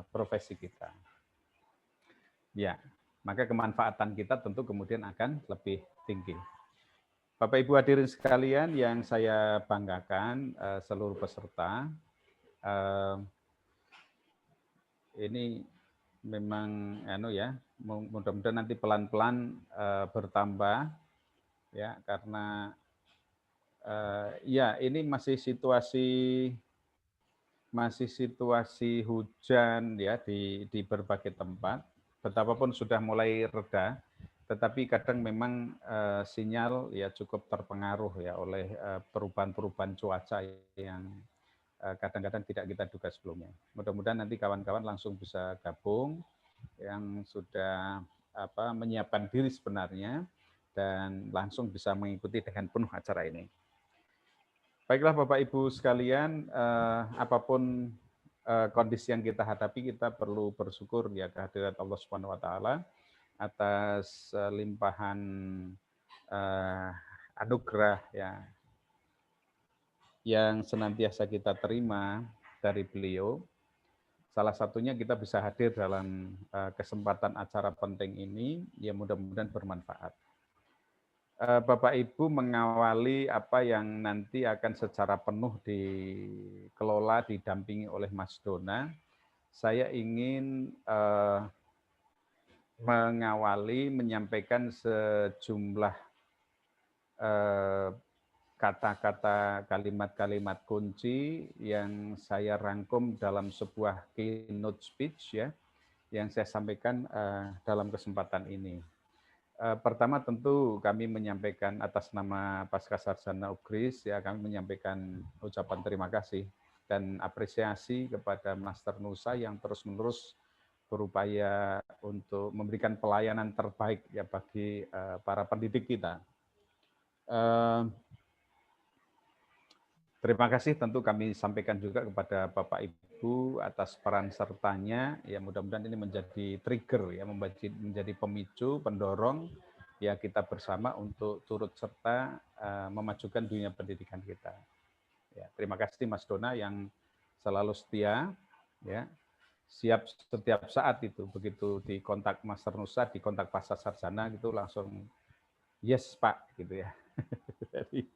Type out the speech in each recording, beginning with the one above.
profesi kita. Ya, maka kemanfaatan kita tentu kemudian akan lebih tinggi. Bapak Ibu hadirin sekalian yang saya banggakan, seluruh peserta, ini memang mudah-mudahan nanti pelan-pelan bertambah ya, karena ya ini masih situasi hujan ya di berbagai tempat. Betapapun sudah mulai reda, tetapi kadang memang sinyal ya cukup terpengaruh ya oleh perubahan-perubahan cuaca yang kadang-kadang tidak kita duga sebelumnya. Mudah-mudahan nanti kawan-kawan langsung bisa gabung yang sudah menyiapkan diri sebenarnya dan langsung bisa mengikuti dengan penuh acara ini. Baiklah Bapak Ibu sekalian, apapun kondisi yang kita hadapi, kita perlu bersyukur ya kehadirat Allah Subhanahu wa taala atas limpahan anugerah ya yang senantiasa kita terima dari beliau. Salah satunya kita bisa hadir dalam kesempatan acara penting ini, ya mudah-mudahan bermanfaat. Bapak Ibu mengawali apa yang nanti akan secara penuh dikelola, didampingi oleh Mas Dona. Saya ingin mengawali, menyampaikan sejumlah kata-kata, kalimat-kalimat kunci yang saya rangkum dalam sebuah keynote speech ya, yang saya sampaikan dalam kesempatan ini. Pertama tentu kami menyampaikan atas nama Pasca Sarjana UGRIS ya, kami menyampaikan ucapan terima kasih dan apresiasi kepada Master Nusa yang terus-menerus berupaya untuk memberikan pelayanan terbaik ya bagi para pendidik kita. Terima kasih tentu kami sampaikan juga kepada Bapak Ibu atas peran sertanya. Ya mudah-mudahan ini menjadi trigger ya, menjadi pemicu, pendorong ya kita bersama untuk turut serta memajukan dunia pendidikan kita. Ya, terima kasih Mas Dona yang selalu setia ya, siap setiap saat itu begitu di kontak Master Nusa, di kontak Pasca Sarjana gitu langsung yes Pak gitu ya. Jadi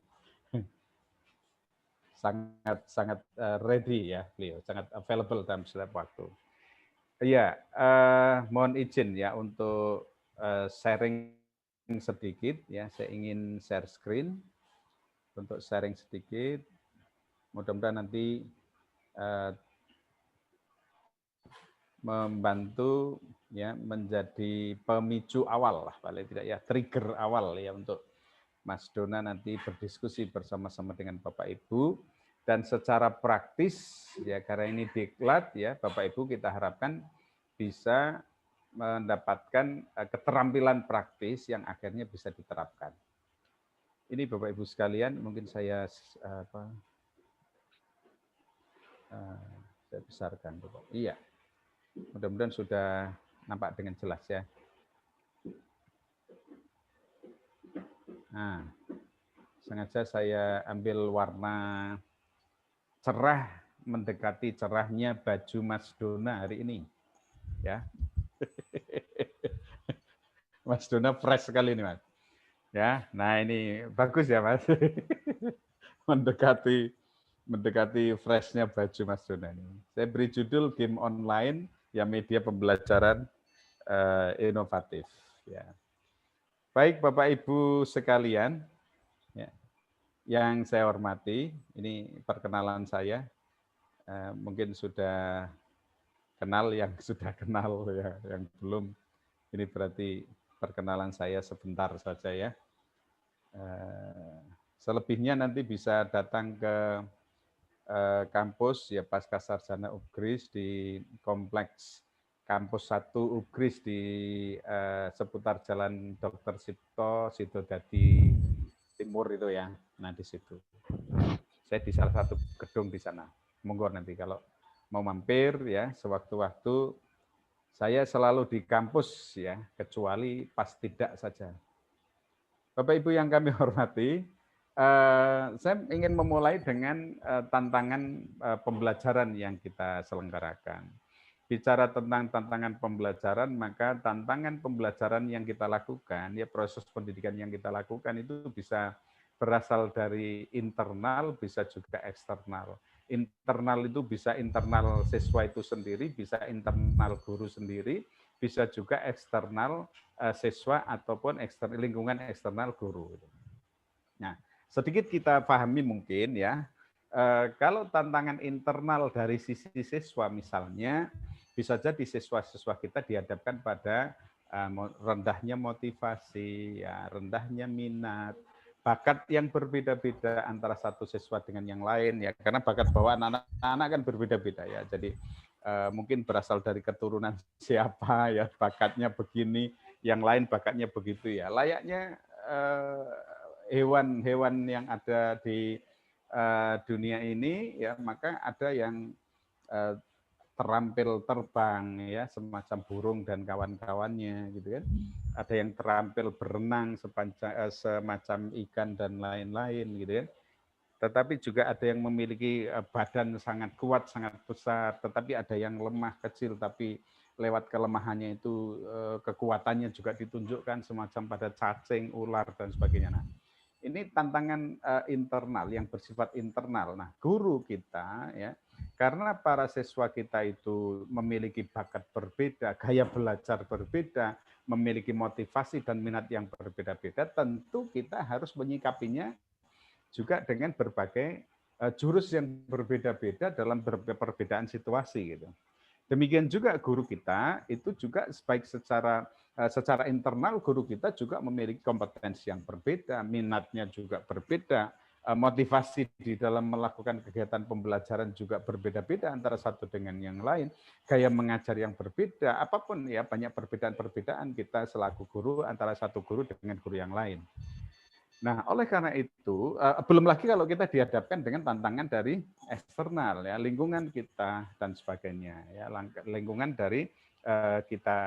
sangat ready ya beliau, sangat available dalam setiap waktu. Iya, mohon izin ya untuk sharing sedikit ya. Saya ingin share screen untuk sharing sedikit. Mudah-mudahan nanti membantu ya menjadi pemicu awal lah paling tidak ya, trigger awal ya untuk Mas Dona nanti berdiskusi bersama-sama dengan Bapak Ibu, dan secara praktis ya karena ini diklat ya Bapak Ibu kita harapkan bisa mendapatkan keterampilan praktis yang akhirnya bisa diterapkan. Ini Bapak Ibu sekalian mungkin saya saya besarkan Bapak. Iya. Mudah-mudahan sudah nampak dengan jelas ya. Nah, sengaja saya ambil warna cerah mendekati cerahnya baju Mas Dona hari ini. Ya. Mas Dona fresh sekali ini, Mas. Ya, nah ini bagus ya, Mas. mendekati freshnya baju Mas Dona ini. Saya beri judul game online ya media pembelajaran inovatif ya. Baik Bapak Ibu sekalian, ya, yang saya hormati, ini perkenalan saya. Mungkin sudah kenal, yang sudah kenal ya, yang belum ini berarti perkenalan saya sebentar saja ya. Selebihnya nanti bisa datang ke kampus ya Pasca Sarjana UGRIS di kompleks kampus 1 UGRIS di seputar Jalan Dr. Cipto Sidodadi Timur itu ya. Nah di situ. Saya di salah satu gedung di sana. Monggo nanti kalau mau mampir ya sewaktu-waktu. Saya selalu di kampus ya, kecuali pas tidak saja. Bapak Ibu yang kami hormati, Saya ingin memulai dengan tantangan pembelajaran yang kita selenggarakan. Bicara tentang tantangan pembelajaran, maka tantangan pembelajaran yang kita lakukan, ya proses pendidikan yang kita lakukan itu bisa berasal dari internal, bisa juga eksternal. Internal itu bisa internal siswa itu sendiri, bisa internal guru sendiri, bisa juga eksternal siswa ataupun lingkungan eksternal guru. Nah, sedikit kita pahami mungkin ya, kalau tantangan internal dari sisi siswa misalnya, bisa jadi siswa-siswa kita dihadapkan pada rendahnya motivasi, ya, rendahnya minat, bakat yang berbeda-beda antara satu siswa dengan yang lain ya, karena bakat bawaan anak-anak kan berbeda-beda ya. Jadi mungkin berasal dari keturunan siapa ya, bakatnya begini, yang lain bakatnya begitu ya. Layaknya hewan-hewan yang ada di dunia ini ya, maka ada yang terampil terbang ya, semacam burung dan kawan-kawannya gitu kan. Ada yang terampil berenang semacam ikan dan lain-lain gitu kan. Tetapi juga ada yang memiliki badan sangat kuat, sangat besar, tetapi ada yang lemah, kecil, tapi lewat kelemahannya itu kekuatannya juga ditunjukkan semacam pada cacing, ular, dan sebagainya. Nah, ini tantangan internal yang bersifat internal. Nah, guru kita ya, karena para siswa kita itu memiliki bakat berbeda, gaya belajar berbeda, memiliki motivasi dan minat yang berbeda-beda, tentu kita harus menyikapinya juga dengan berbagai jurus yang berbeda-beda dalam perbedaan situasi gitu. Demikian juga guru kita itu juga baik secara internal guru kita juga memiliki kompetensi yang berbeda, minatnya juga berbeda, motivasi di dalam melakukan kegiatan pembelajaran juga berbeda-beda antara satu dengan yang lain, gaya mengajar yang berbeda, apapun ya, banyak perbedaan-perbedaan kita selaku guru antara satu guru dengan guru yang lain. Nah, oleh karena itu, belum lagi kalau kita dihadapkan dengan tantangan dari eksternal, ya, lingkungan kita dan sebagainya, ya, lingkungan dari kita,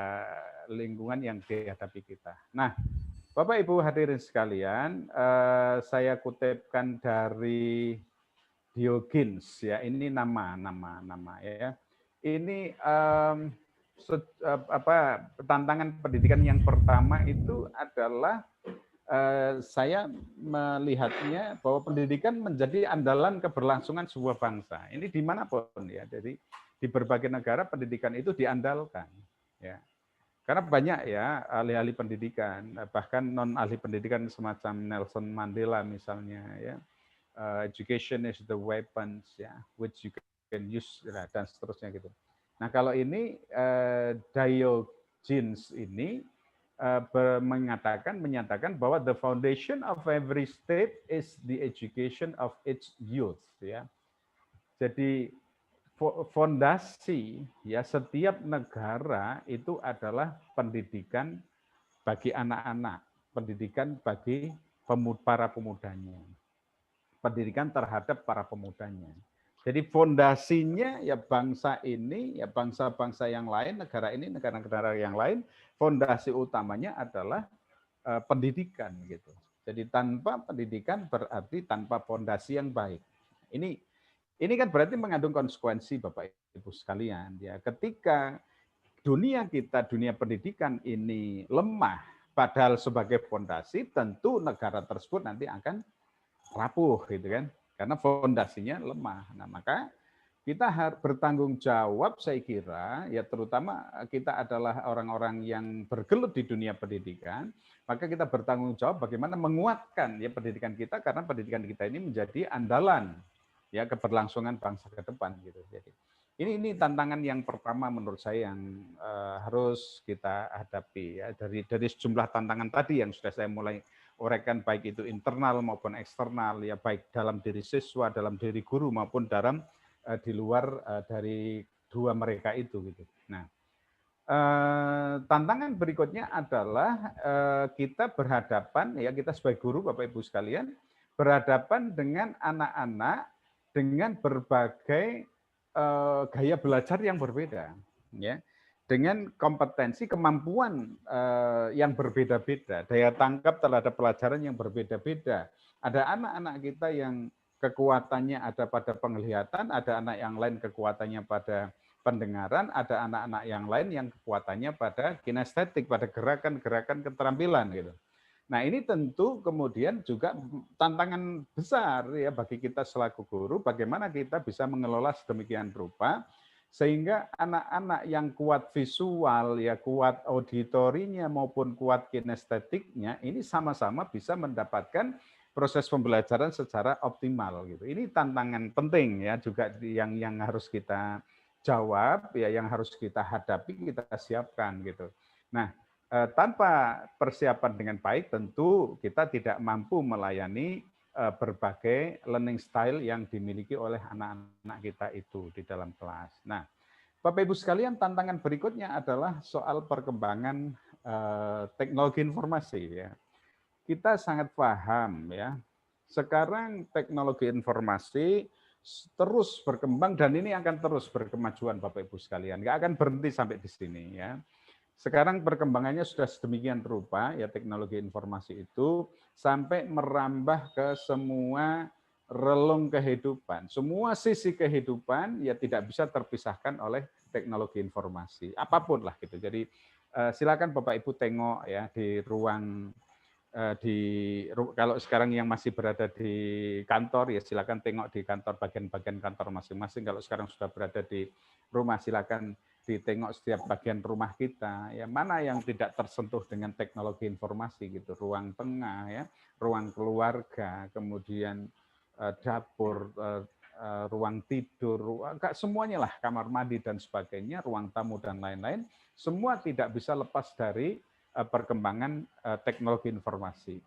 lingkungan yang dihadapi kita. Nah, Bapak Ibu hadirin sekalian, saya kutipkan dari Diogenes, ya, ini nama ya. Ini tantangan pendidikan yang pertama itu adalah saya melihatnya bahwa pendidikan menjadi andalan keberlangsungan sebuah bangsa. Ini dimanapun ya, jadi di berbagai negara pendidikan itu diandalkan. Ya, karena banyak ya ahli-ahli pendidikan, bahkan non ahli pendidikan semacam Nelson Mandela misalnya ya, education is the weapons ya, which you can use dan seterusnya gitu. Nah kalau ini Diogenes ini menyatakan bahwa the foundation of every state is the education of its youth ya. Jadi fondasi ya setiap negara itu adalah pendidikan bagi anak-anak, pendidikan bagi para pemudanya, pendidikan terhadap para pemudanya. Jadi fondasinya ya bangsa ini, ya bangsa-bangsa yang lain, negara ini, negara-negara yang lain, fondasi utamanya adalah pendidikan gitu. Jadi tanpa pendidikan berarti tanpa fondasi yang baik. Ini kan berarti mengandung konsekuensi Bapak Ibu sekalian ya. Ketika dunia kita, dunia pendidikan ini lemah padahal sebagai fondasi, tentu negara tersebut nanti akan rapuh gitu kan. Karena fondasinya lemah. Nah, maka kita harus bertanggung jawab saya kira ya, terutama kita adalah orang-orang yang bergelut di dunia pendidikan, maka kita bertanggung jawab bagaimana menguatkan ya pendidikan kita, karena pendidikan kita ini menjadi andalan ya keberlangsungan bangsa ke depan gitu. Jadi ini tantangan yang pertama menurut saya yang harus kita hadapi ya, dari sejumlah tantangan tadi yang sudah saya mulai uraikan, baik itu internal maupun eksternal ya, baik dalam diri siswa, dalam diri guru maupun dalam di luar dari dua mereka itu gitu. Nah, tantangan berikutnya adalah kita berhadapan ya, kita sebagai guru Bapak Ibu sekalian berhadapan dengan anak-anak dengan berbagai gaya belajar yang berbeda ya, dengan kompetensi kemampuan yang berbeda-beda, daya tangkap terhadap pelajaran yang berbeda-beda, Ada anak-anak kita yang kekuatannya ada pada penglihatan, ada anak yang lain kekuatannya pada pendengaran, ada anak-anak yang lain yang kekuatannya pada kinestetik, pada gerakan-gerakan keterampilan gitu. Nah, ini tentu kemudian juga tantangan besar ya bagi kita selaku guru, bagaimana kita bisa mengelola sedemikian rupa sehingga anak-anak yang kuat visual, ya kuat auditorinya maupun kuat kinestetiknya, ini sama-sama bisa mendapatkan proses pembelajaran secara optimal gitu. Ini tantangan penting ya juga yang harus kita jawab ya, yang harus kita hadapi, kita siapkan gitu. Nah, tanpa persiapan dengan baik tentu kita tidak mampu melayani berbagai learning style yang dimiliki oleh anak-anak kita itu di dalam kelas. Nah, Bapak Ibu sekalian, tantangan berikutnya adalah soal perkembangan teknologi informasi ya. Kita sangat paham ya. Sekarang teknologi informasi terus berkembang dan ini akan terus berkemajuan Bapak Ibu sekalian. Nggak akan berhenti sampai di sini ya. Sekarang perkembangannya sudah sedemikian rupa ya teknologi informasi itu sampai merambah ke semua relung kehidupan. Semua sisi kehidupan ya tidak bisa terpisahkan oleh teknologi informasi. Apapun lah gitu. Jadi silakan Bapak Ibu tengok ya di ruang kalau sekarang yang masih berada di kantor ya silakan tengok di kantor bagian-bagian kantor masing-masing. Kalau sekarang sudah berada di rumah silakan ditengok setiap bagian rumah kita ya mana yang tidak tersentuh dengan teknologi informasi gitu, ruang tengah ya, ruang keluarga, kemudian dapur, ruang tidur, semuanya lah, kamar mandi dan sebagainya, ruang tamu dan lain-lain, semua tidak bisa lepas dari perkembangan teknologi informasi.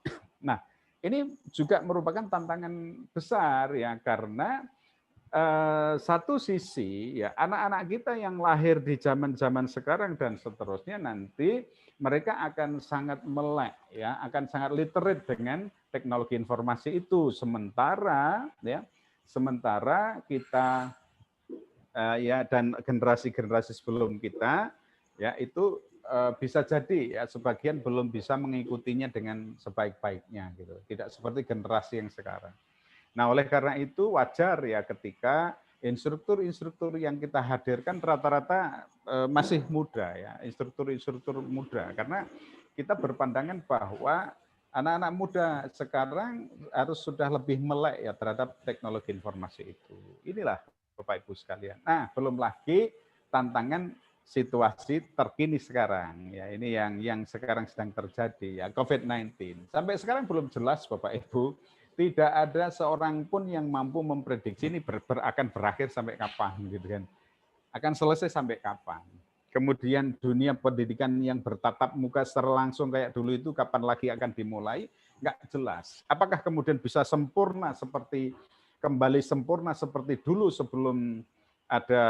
Nah, ini juga merupakan tantangan besar ya karena satu sisi ya anak-anak kita yang lahir di zaman-zaman sekarang dan seterusnya nanti mereka akan sangat melek ya, akan sangat literate dengan teknologi informasi itu sementara kita ya dan generasi-generasi sebelum kita ya itu bisa jadi ya sebagian belum bisa mengikutinya dengan sebaik-baiknya gitu. Tidak seperti generasi yang sekarang. Nah, oleh karena itu wajar ya ketika instruktur-instruktur yang kita hadirkan rata-rata masih muda ya, instruktur-instruktur muda karena kita berpandangan bahwa anak-anak muda sekarang harus sudah lebih melek ya terhadap teknologi informasi itu. Inilah Bapak Ibu sekalian. Nah, belum lagi tantangan situasi terkini sekarang ya ini yang sekarang sedang terjadi ya COVID-19. Sampai sekarang belum jelas Bapak Ibu, tidak ada seorang pun yang mampu memprediksi ini akan berakhir sampai kapan gitu kan. Akan selesai sampai kapan. Kemudian dunia pendidikan yang bertatap muka secara langsung kayak dulu itu kapan lagi akan dimulai? Nggak jelas. Apakah kemudian bisa kembali sempurna seperti dulu sebelum ada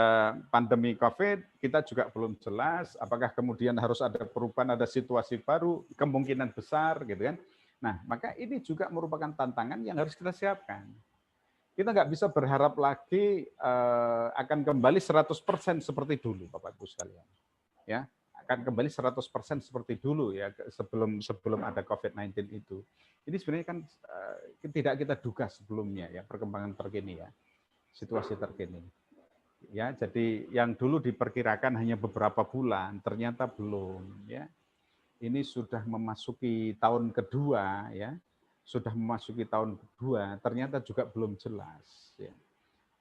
pandemi COVID, kita juga belum jelas. Apakah kemudian harus ada perubahan, ada situasi baru, kemungkinan besar gitu kan. Nah, maka ini juga merupakan tantangan yang harus kita siapkan. Kita nggak bisa berharap lagi akan kembali 100% seperti dulu, Bapak Ibu sekalian. Ya, akan kembali 100% seperti dulu ya sebelum ada COVID-19 itu. Ini sebenarnya kan tidak kita duga sebelumnya ya perkembangan terkini ya, situasi terkini. Ya, jadi yang dulu diperkirakan hanya beberapa bulan, ternyata belum ya. Ini sudah memasuki tahun kedua ya, sudah memasuki tahun kedua, ternyata juga belum jelas ya.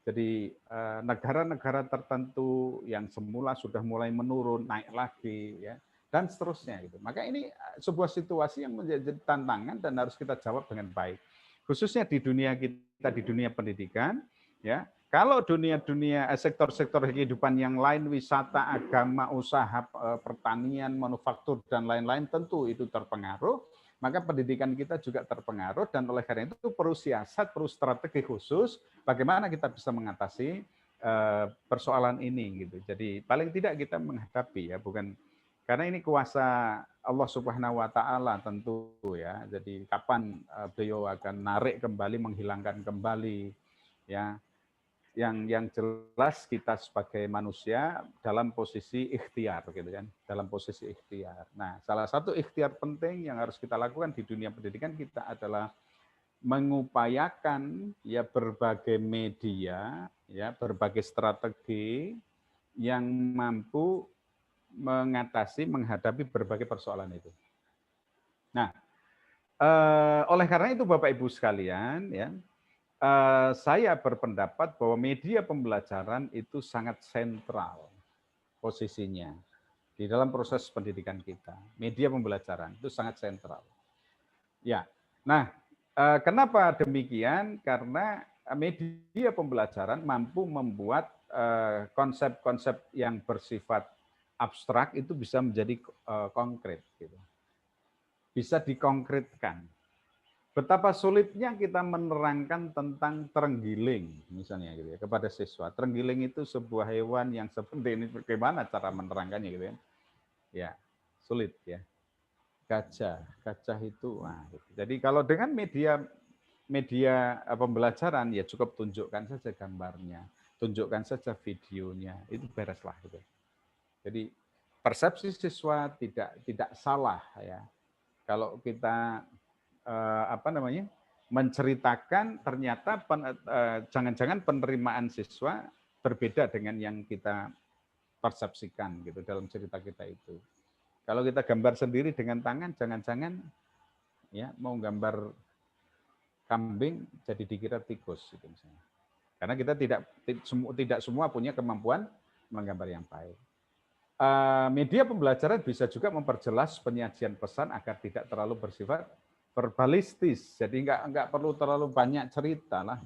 Jadi negara-negara tertentu yang semula sudah mulai menurun naik lagi ya dan seterusnya gitu. Maka ini sebuah situasi yang menjadi tantangan dan harus kita jawab dengan baik. Khususnya di dunia kita di dunia pendidikan ya. Kalau sektor-sektor kehidupan yang lain, wisata, agama, usaha, pertanian, manufaktur dan lain-lain tentu itu terpengaruh, maka pendidikan kita juga terpengaruh dan oleh karena itu perlu siasat, perlu strategi khusus bagaimana kita bisa mengatasi persoalan ini gitu. Jadi paling tidak kita menghadapi ya, bukan karena ini kuasa Allah Subhanahu wa taala tentu ya. Jadi kapan beliau akan narik kembali, menghilangkan kembali ya. Yang jelas kita sebagai manusia dalam posisi ikhtiar gitu kan, dalam posisi ikhtiar. Nah, salah satu ikhtiar penting yang harus kita lakukan di dunia pendidikan kita adalah mengupayakan ya berbagai media, ya berbagai strategi yang mampu mengatasi, menghadapi berbagai persoalan itu. Nah, oleh karena itu Bapak Ibu sekalian, ya, saya berpendapat bahwa media pembelajaran itu sangat sentral posisinya di dalam proses pendidikan kita. Media pembelajaran itu sangat sentral. Ya, nah kenapa demikian? Karena media pembelajaran mampu membuat konsep-konsep yang bersifat abstrak itu bisa menjadi konkret, gitu. Bisa dikonkretkan. Betapa sulitnya kita menerangkan tentang terenggiling, misalnya gitu ya, kepada siswa. Terenggiling itu sebuah hewan yang seperti ini, bagaimana cara menerangkannya gitu ya? Ya, sulit ya. Gajah itu. Nah, gitu. Jadi kalau dengan media pembelajaran ya cukup tunjukkan saja gambarnya, tunjukkan saja videonya, itu bereslah gitu. Jadi persepsi siswa tidak salah ya. Kalau kita menceritakan ternyata jangan-jangan penerimaan siswa berbeda dengan yang kita persepsikan gitu dalam cerita kita itu. Kalau kita gambar sendiri dengan tangan, jangan-jangan ya mau gambar kambing jadi dikira tikus gitu misalnya. Karena kita tidak semua punya kemampuan menggambar yang baik. Media pembelajaran bisa juga memperjelas penyajian pesan agar tidak terlalu bersifat verbalistis. Jadi nggak perlu terlalu banyak cerita lah.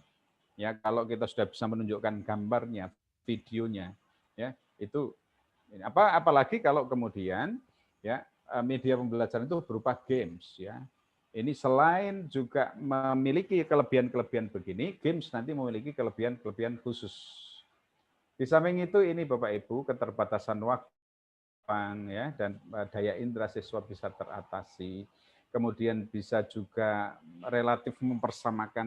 Ya kalau kita sudah bisa menunjukkan gambarnya, videonya, ya itu apalagi kalau kemudian ya media pembelajaran itu berupa games ya. Ini selain juga memiliki kelebihan-kelebihan begini, games nanti memiliki kelebihan-kelebihan khusus. Di samping itu ini Bapak Ibu, keterbatasan waktu ya dan daya indera siswa bisa teratasi. Kemudian bisa juga relatif mempersamakan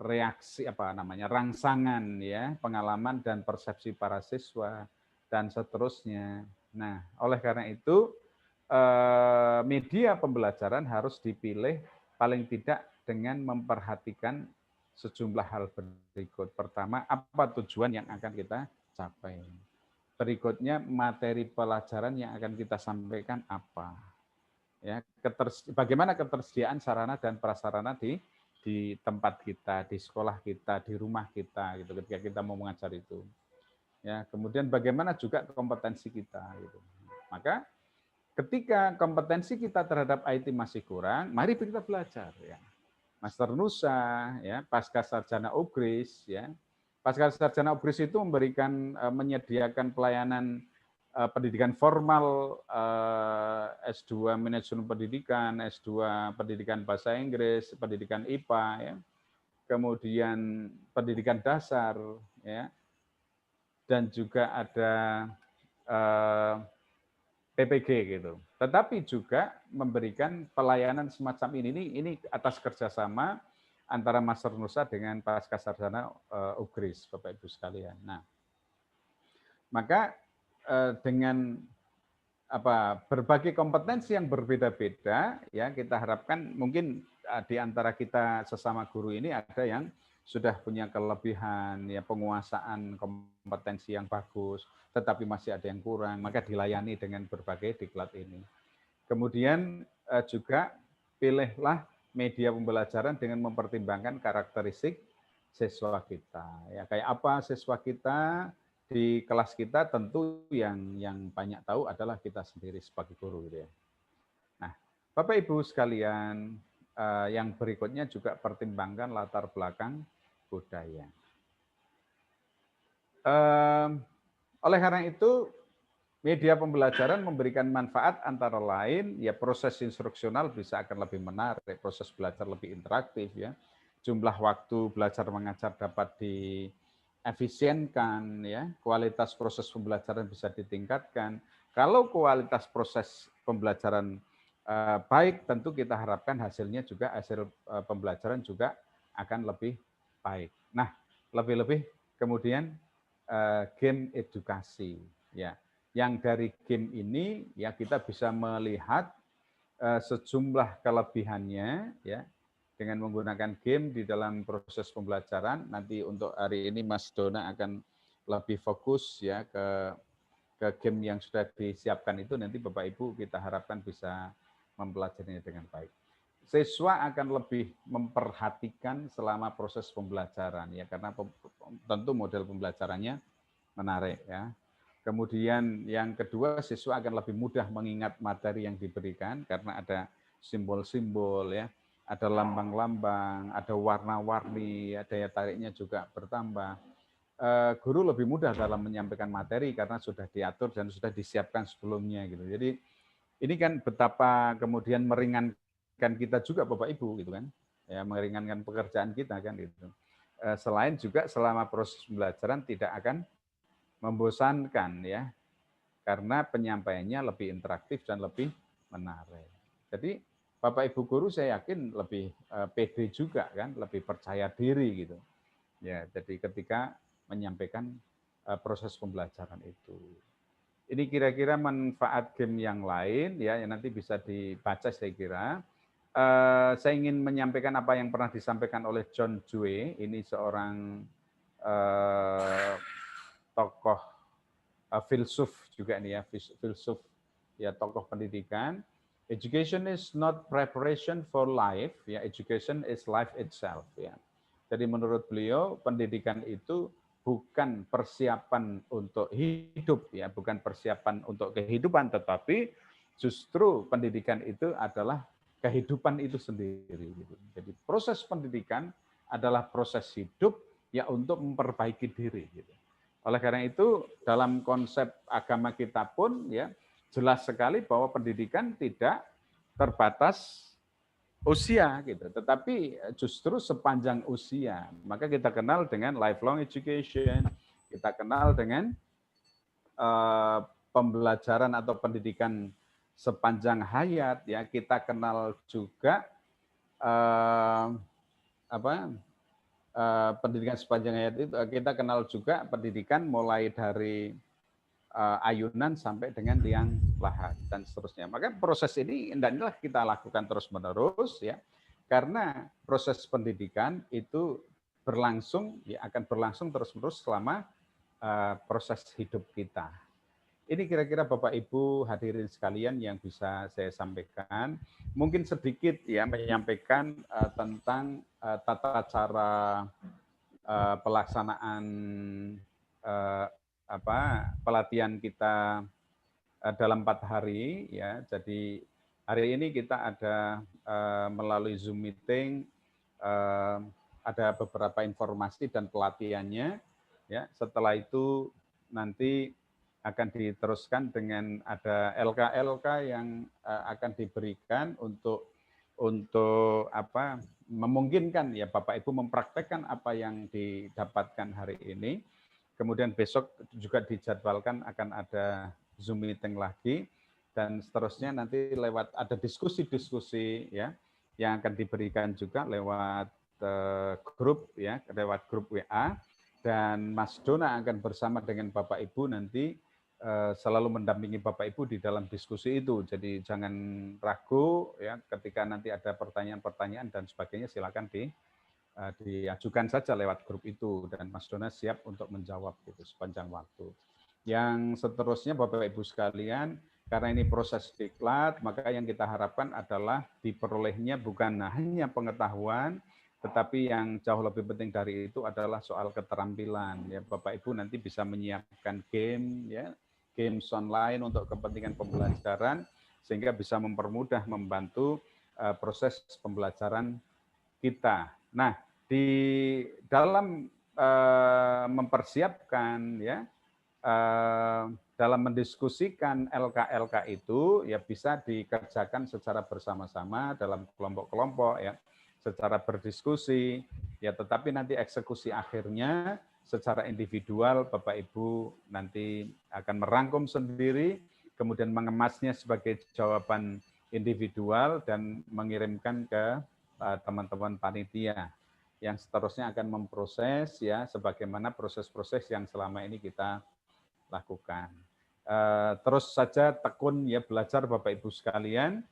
reaksi rangsangan ya, pengalaman dan persepsi para siswa dan seterusnya. Nah, oleh karena itu media pembelajaran harus dipilih paling tidak dengan memperhatikan sejumlah hal berikut. Pertama, apa tujuan yang akan kita capai? Berikutnya, materi pelajaran yang akan kita sampaikan apa? Ya, bagaimana ketersediaan sarana dan prasarana di tempat kita, di sekolah kita, di rumah kita, gitu, ketika kita mau mengajar itu. Ya, kemudian bagaimana juga kompetensi kita, gitu. Maka ketika kompetensi kita terhadap IT masih kurang, mari kita belajar ya. Master Nusa, ya, pasca sarjana UGRIS, ya. Pasca sarjana UGRIS itu menyediakan pelayanan pendidikan formal, S2 manajemen pendidikan, S2 pendidikan bahasa Inggris, pendidikan IPA, ya. Kemudian pendidikan dasar, ya. Dan juga ada PPG gitu. Tetapi juga memberikan pelayanan semacam ini atas kerjasama antara Master Nusa dengan Pasca Sarjana UGRIS, Bapak Ibu sekalian. Nah, maka dengan berbagai kompetensi yang berbeda-beda, ya kita harapkan mungkin di antara kita sesama guru ini ada yang sudah punya kelebihan, ya penguasaan kompetensi yang bagus, tetapi masih ada yang kurang, maka dilayani dengan berbagai diklat ini. Kemudian juga pilihlah media pembelajaran dengan mempertimbangkan karakteristik siswa kita. Ya kayak apa siswa kita di kelas kita, tentu yang banyak tahu adalah kita sendiri sebagai guru gitu ya. Nah, Bapak Ibu sekalian, yang berikutnya juga pertimbangkan latar belakang budaya. Oleh karena itu, media pembelajaran memberikan manfaat antara lain, ya proses instruksional bisa akan lebih menarik, proses belajar lebih interaktif ya. Jumlah waktu belajar mengajar dapat diefisienkan ya, kualitas proses pembelajaran bisa ditingkatkan. Kalau kualitas proses pembelajaran baik, tentu kita harapkan hasil pembelajaran juga akan lebih baik. Nah, lebih-lebih kemudian game edukasi ya. Yang dari game ini ya kita bisa melihat sejumlah kelebihannya ya. dengan menggunakan game di dalam proses pembelajaran. Nanti untuk hari ini Mas Dona akan lebih fokus ya ke game yang sudah disiapkan itu, nanti Bapak Ibu kita harapkan bisa mempelajarinya dengan baik. Siswa akan lebih memperhatikan selama proses pembelajaran ya, karena tentu model pembelajarannya menarik ya. Kemudian yang kedua, siswa akan lebih mudah mengingat materi yang diberikan karena ada simbol-simbol ya, ada lambang-lambang, ada warna-warni, daya tariknya juga bertambah. Guru lebih mudah dalam menyampaikan materi karena sudah diatur dan sudah disiapkan sebelumnya gitu. Jadi ini kan betapa kemudian meringankan kita juga Bapak Ibu gitu kan. Ya, meringankan pekerjaan kita kan gitu. Selain juga selama proses pembelajaran tidak akan membosankan ya, karena penyampaiannya lebih interaktif dan lebih menarik. Jadi Bapak Ibu guru saya yakin lebih pede juga kan, lebih percaya diri gitu. Ya, jadi ketika menyampaikan proses pembelajaran itu. Ini kira-kira manfaat game yang lain ya, yang nanti bisa dibaca saya kira. Saya ingin menyampaikan apa yang pernah disampaikan oleh John Dewey. Ini seorang tokoh filsuf juga nih ya, filsuf ya, tokoh pendidikan. Education is not preparation for life, ya, education is life itself ya. Jadi menurut beliau pendidikan itu bukan persiapan untuk hidup ya, bukan persiapan untuk kehidupan, tetapi justru pendidikan itu adalah kehidupan itu sendiri. Jadi proses pendidikan adalah proses hidup ya untuk memperbaiki diri. Gitu. Oleh karena itu dalam konsep agama kita pun ya jelas sekali bahwa pendidikan tidak terbatas usia gitu, tetapi justru sepanjang usia. Maka kita kenal dengan lifelong education, kita kenal dengan pembelajaran atau pendidikan sepanjang hayat ya, kita kenal juga pendidikan sepanjang hayat itu, kita kenal juga pendidikan mulai dari ayunan sampai dengan liang lahat dan seterusnya. Maka proses ini hendaknya kita lakukan terus-menerus ya. Karena proses pendidikan itu berlangsung ya, akan berlangsung terus-menerus selama proses hidup kita. Ini kira-kira Bapak Ibu hadirin sekalian yang bisa saya sampaikan. Mungkin sedikit ya menyampaikan tentang tata cara pelaksanaan pelatihan kita dalam 4 hari ya. Jadi hari ini kita ada melalui Zoom meeting ada beberapa informasi dan pelatihannya ya. Setelah itu nanti akan diteruskan dengan ada LK-LK yang akan diberikan untuk memungkinkan ya Bapak Ibu mempraktekkan apa yang didapatkan hari ini. Kemudian besok juga dijadwalkan akan ada Zoom meeting lagi dan seterusnya nanti lewat ada diskusi-diskusi ya yang akan diberikan juga lewat grup ya, lewat grup WA, dan Mas Dona akan bersama dengan Bapak Ibu nanti selalu mendampingi Bapak Ibu di dalam diskusi itu. Jadi jangan ragu ya ketika nanti ada pertanyaan-pertanyaan dan sebagainya, silakan diajukan saja lewat grup itu dan Mas Dona siap untuk menjawab gitu sepanjang waktu. Yang seterusnya Bapak Ibu sekalian, karena ini proses diklat, maka yang kita harapkan adalah diperolehnya bukan hanya pengetahuan, tetapi yang jauh lebih penting dari itu adalah soal keterampilan. Ya, Bapak Ibu nanti bisa menyiapkan game, ya, games online untuk kepentingan pembelajaran, sehingga bisa mempermudah, membantu proses pembelajaran kita. Nah, di dalam mempersiapkan, ya, dalam mendiskusikan LK-LK itu, ya bisa dikerjakan secara bersama-sama dalam kelompok-kelompok, ya, secara berdiskusi, ya, tetapi nanti eksekusi akhirnya secara individual Bapak Ibu nanti akan merangkum sendiri, kemudian mengemasnya sebagai jawaban individual dan mengirimkan ke teman-teman panitia yang seterusnya akan memproses ya sebagaimana proses-proses yang selama ini kita lakukan. Terus saja tekun ya belajar Bapak Ibu sekalian,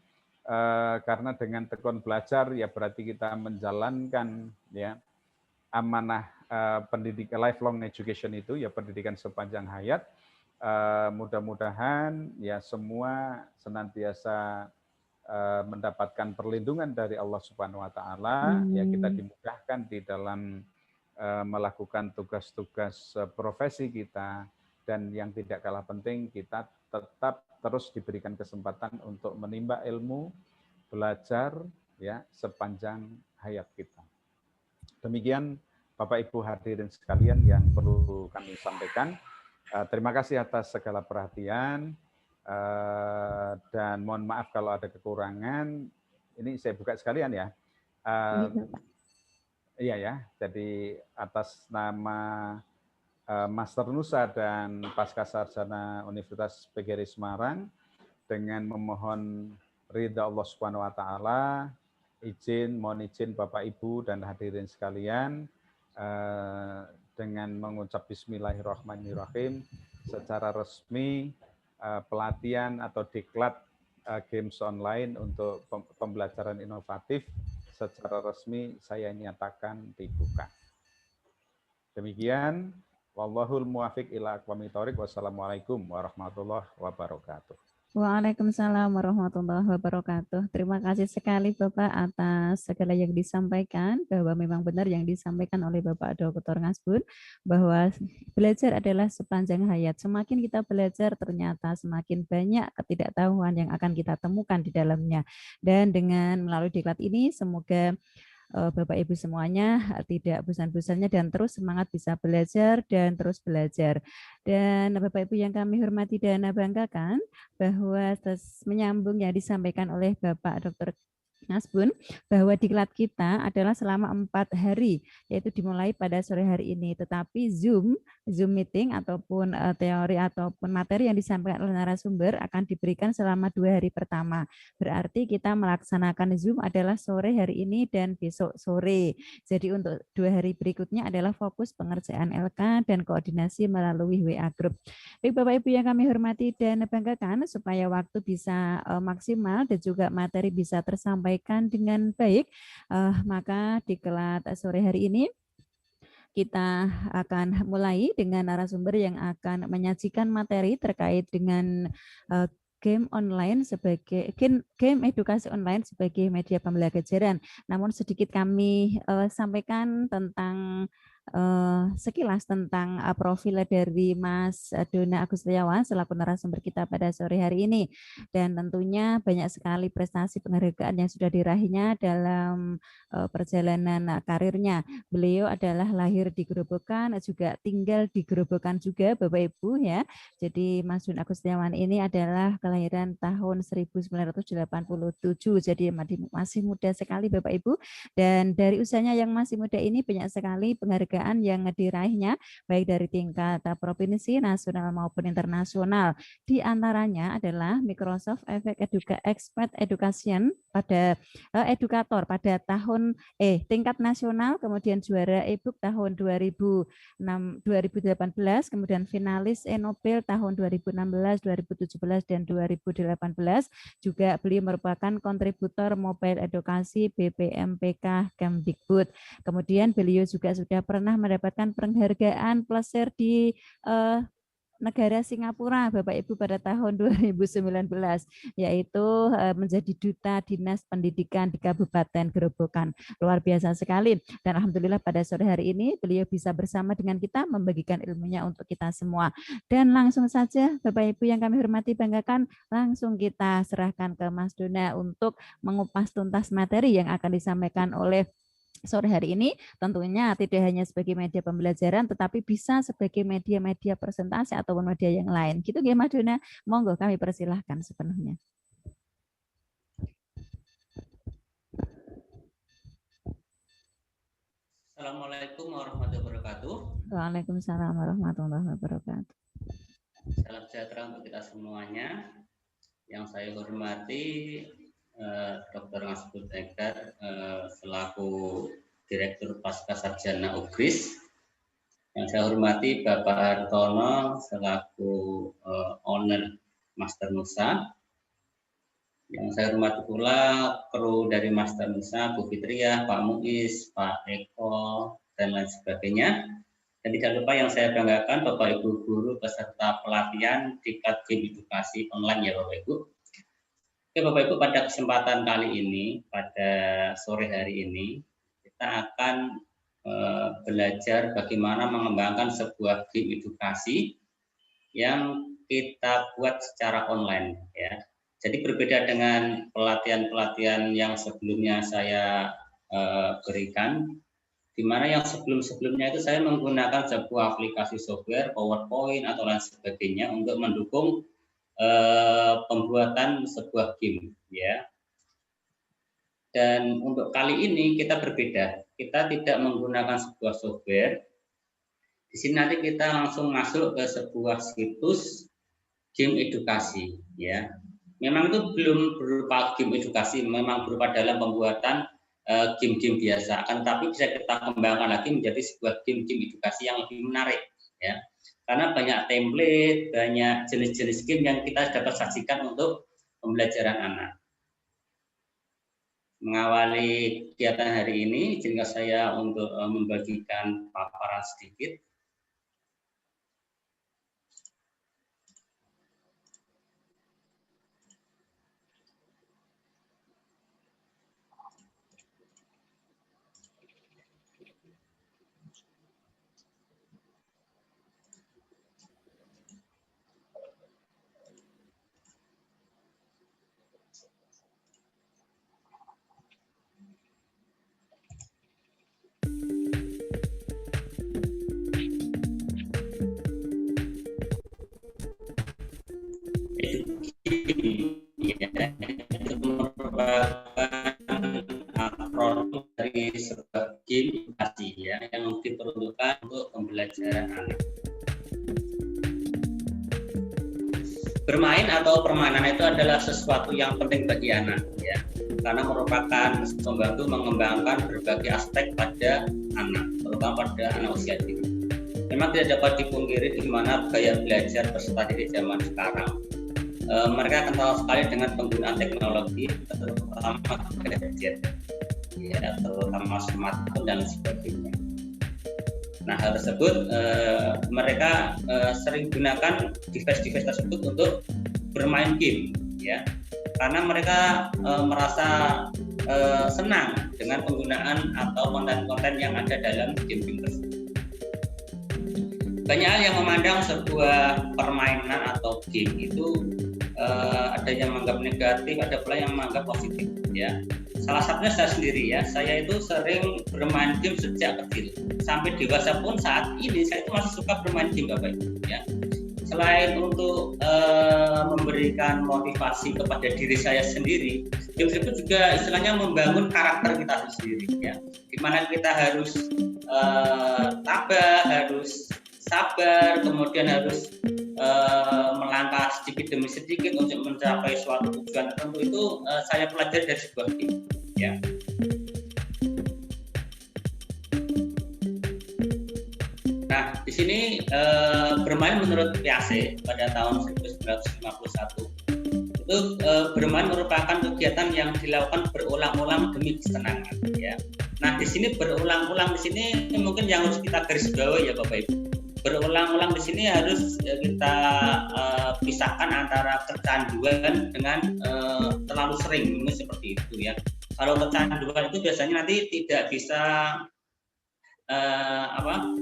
karena dengan tekun belajar ya berarti kita menjalankan ya amanah pendidikan lifelong education itu ya pendidikan sepanjang hayat. Mudah-mudahan ya semua senantiasa mendapatkan perlindungan dari Allah Subhanahu wa taala, ya kita dimudahkan di dalam melakukan tugas-tugas profesi kita, dan yang tidak kalah penting kita tetap terus diberikan kesempatan untuk menimba ilmu, belajar ya sepanjang hayat kita. Demikian Bapak Ibu hadirin sekalian yang perlu kami sampaikan. Terima kasih atas segala perhatian. Dan mohon maaf kalau ada kekurangan. Ini saya buka sekalian ya. Iya ya. Jadi atas nama Master Nusa dan Pasca Sarjana Universitas PGRI Semarang, dengan memohon ridha Allah Subhanahu wa taala, mohon izin Bapak Ibu dan hadirin sekalian, dengan mengucap bismillahirrahmanirrahim, secara resmi pelatihan atau diklat games online untuk pembelajaran inovatif secara resmi saya nyatakan dibuka. Demikian, wallahul muwafiq ila aqwamit thoriq. Wassalamualaikum warahmatullahi wabarakatuh. Waalaikumsalam warahmatullahi wabarakatuh. Terima kasih sekali Bapak atas segala yang disampaikan, bahwa memang benar yang disampaikan oleh Bapak Dr. Ngasbun, bahwa belajar adalah sepanjang hayat. Semakin kita belajar, ternyata semakin banyak ketidaktahuan yang akan kita temukan di dalamnya. Dan dengan melalui diklat ini, semoga Bapak Ibu semuanya tidak bosan-bosannya dan terus semangat bisa belajar dan terus belajar. Dan Bapak Ibu yang kami hormati dan banggakan, bahwa menyambung yang disampaikan oleh Bapak Dr. Ngasbun, bahwa diklat kita adalah selama 4 hari, yaitu dimulai pada sore hari ini. Tetapi Zoom meeting ataupun teori ataupun materi yang disampaikan oleh narasumber akan diberikan selama 2 hari pertama. Berarti kita melaksanakan Zoom adalah sore hari ini dan besok sore. Jadi untuk 2 hari berikutnya adalah fokus pengerjaan LK dan koordinasi melalui WA Group. Baik Bapak Ibu yang kami hormati dan banggakan, supaya waktu bisa maksimal dan juga materi bisa tersampaikan dengan baik, maka diklat sore hari ini kita akan mulai dengan narasumber yang akan menyajikan materi terkait dengan game online sebagai game edukasi online sebagai media pembelajaran. Namun sedikit kami sampaikan tentang sekilas tentang profil dari Mas Dona Agustiawan selaku narasumber kita pada sore hari ini, dan tentunya banyak sekali prestasi penghargaan yang sudah diraihnya dalam perjalanan karirnya. Beliau adalah lahir di Grobogan, juga tinggal di Grobogan juga Bapak Ibu ya. Jadi Mas Dona Agustiawan ini adalah kelahiran tahun 1987, jadi masih muda sekali Bapak Ibu, dan dari usianya yang masih muda ini banyak sekali penghargaan yang diraihnya baik dari tingkat provinsi, nasional maupun internasional. Di antaranya adalah Microsoft Expert Education pada edukator pada tahun tingkat nasional, kemudian juara e-book tahun 2018, kemudian finalis e-Nobel tahun 2016, 2017 dan 2018. Juga beliau merupakan kontributor mobile edukasi BPMPK Kemdikbud. Kemudian beliau juga sudah pernah mendapatkan penghargaan Placer di negara Singapura Bapak Ibu pada tahun 2019, yaitu menjadi Duta Dinas Pendidikan di Kabupaten Grobogan. Luar biasa sekali, dan alhamdulillah pada sore hari ini beliau bisa bersama dengan kita membagikan ilmunya untuk kita semua. Dan langsung saja Bapak Ibu yang kami hormati banggakan, langsung kita serahkan ke Mas Dona untuk mengupas tuntas materi yang akan disampaikan oleh sore hari ini. Tentunya tidak hanya sebagai media pembelajaran, tetapi bisa sebagai media-media presentasi ataupun media yang lain. Gitu ya Mas Dona, monggo kami persilahkan sepenuhnya. Assalamualaikum warahmatullahi wabarakatuh. Waalaikumsalam warahmatullahi wabarakatuh. Salam sejahtera untuk kita semuanya. Yang saya hormati Dr. Ngasbun Egar selaku Direktur Pasca Sarjana UGRIS. Yang saya hormati Bapak Hartono selaku owner Master Nusa. Yang saya hormati pula kru dari Mas Danusa, Bu Fitriah, Pak Muiz, Pak Eko, dan lain sebagainya. Dan tidak lupa yang saya banggakan Bapak Ibu guru peserta pelatihan Diklat Game Edukasi Online ya Bapak Ibu. Oke Bapak Ibu, pada kesempatan kali ini, pada sore hari ini, kita akan belajar bagaimana mengembangkan sebuah game edukasi yang kita buat secara online ya. Jadi berbeda dengan pelatihan-pelatihan yang sebelumnya saya berikan, di mana yang sebelum-sebelumnya itu saya menggunakan sebuah aplikasi software, PowerPoint atau lain sebagainya untuk mendukung pembuatan sebuah game ya. Dan untuk kali ini kita berbeda, kita tidak menggunakan sebuah software. Di sini nanti kita langsung masuk ke sebuah situs game edukasi ya. Memang itu belum berupa game edukasi, memang berupa dalam pembuatan game-game biasa, akan tetapi bisa kita kembangkan lagi menjadi sebuah game-game edukasi yang lebih menarik ya. Karena banyak template, banyak jenis-jenis game yang kita dapat sajikan untuk pembelajaran anak. Mengawali kegiatan hari ini, izinkan saya untuk membagikan paparan sedikit. Itu merupakan akronim dari sebuah game edukasi ya, yang diperuntukkan untuk pembelajaran anak. Bermain atau permainan itu adalah sesuatu yang penting bagi anak ya, karena merupakan membantu mengembangkan berbagai aspek pada anak, terutama pada anak usia dini. Memang tidak dapat dipungkiri di mana gaya belajar peserta didik zaman sekarang. Mereka kental sekali dengan penggunaan teknologi, terutama gadget, ya, terutama smartphone dan sebagainya. Nah, hal tersebut mereka sering gunakan device-device tersebut untuk bermain game, ya, karena mereka merasa senang dengan penggunaan atau konten-konten yang ada dalam game-game tersebut. Banyak hal yang memandang sebuah permainan atau game itu ada yang menganggap negatif, ada pula yang menganggap positif ya. Salah satunya saya sendiri ya, saya itu sering bermain game sejak kecil sampai dewasa pun saat ini saya itu masih suka bermain game Bapak Ibu ya. Selain untuk memberikan motivasi kepada diri saya sendiri, game itu juga istilahnya membangun karakter kita sendiri ya, dimana kita harus tabah, harus sabar, kemudian harus melangkah sedikit demi sedikit untuk mencapai suatu tujuan tertentu. Itu saya pelajari dari sebuah game ya. Nah, di sini bermain menurut Piaget pada tahun 1951 itu bermain merupakan kegiatan yang dilakukan berulang-ulang demi kesenangan ya. Nah, di sini berulang-ulang di sini mungkin yang harus kita garis bawahi ya Bapak Ibu. Berulang-ulang di sini harus kita pisahkan antara kecanduan dengan terlalu sering, mungkin seperti itu ya. Kalau kecanduan itu biasanya nanti tidak bisa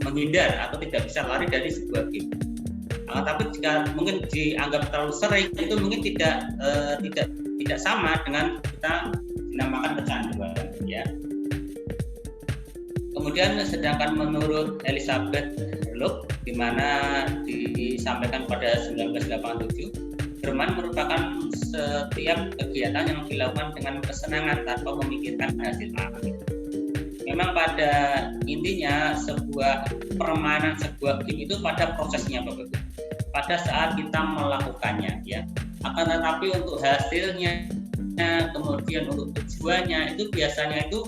menghindar atau tidak bisa lari dari sebuah game. Tapi jika mungkin dianggap terlalu sering itu mungkin tidak sama dengan kita dinamakan kecanduan ya. Kemudian sedangkan menurut Elizabeth Hurley, di mana disampaikan pada 1987, bermain merupakan setiap kegiatan yang dilakukan dengan kesenangan tanpa memikirkan hasil akhir. Memang pada intinya sebuah permainan, sebuah game itu pada prosesnya Bapak Ibu, pada saat kita melakukannya ya. Akan tetapi untuk hasilnya, kemudian untuk tujuannya itu biasanya itu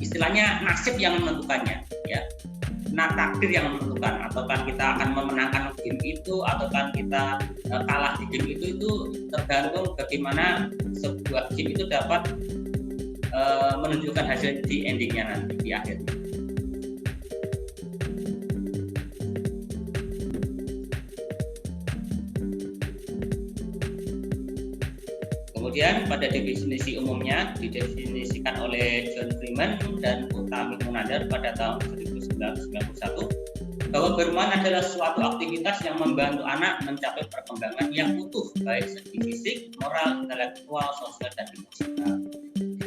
istilahnya nasib yang menentukannya ya. takdir yang menentukan, atau kan kita akan memenangkan game itu, atau kan kita kalah di game itu tergantung bagaimana sebuah game itu dapat menunjukkan hasil di endingnya nanti, di akhirnya. Kemudian pada definisi umumnya didefinisikan oleh John Freeman dan Utami Munandar pada tahun 1991 bahwa bermain adalah suatu aktivitas yang membantu anak mencapai perkembangan yang utuh baik segi fisik, moral, intelektual, sosial, dan emosional.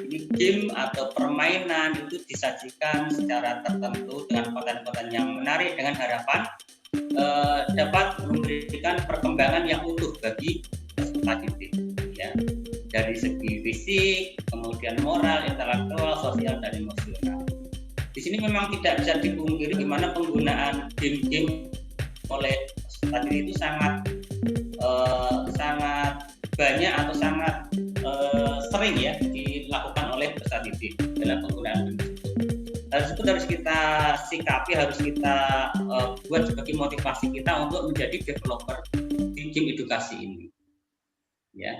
Jadi game atau permainan itu disajikan secara tertentu dengan konten-konten yang menarik dengan harapan dapat memberikan perkembangan yang utuh bagi peserta didik, ya, dari segi fisik, kemudian moral, intelektual, sosial, dan emosional. Di sini memang tidak bisa dipungkiri di mana penggunaan game-game oleh peserta didik itu sangat banyak atau sangat sering ya dilakukan oleh peserta didik dalam penggunaan game tersebut. Hal tersebut harus kita sikapi, harus kita buat sebagai motivasi kita untuk menjadi developer di game edukasi ini, ya.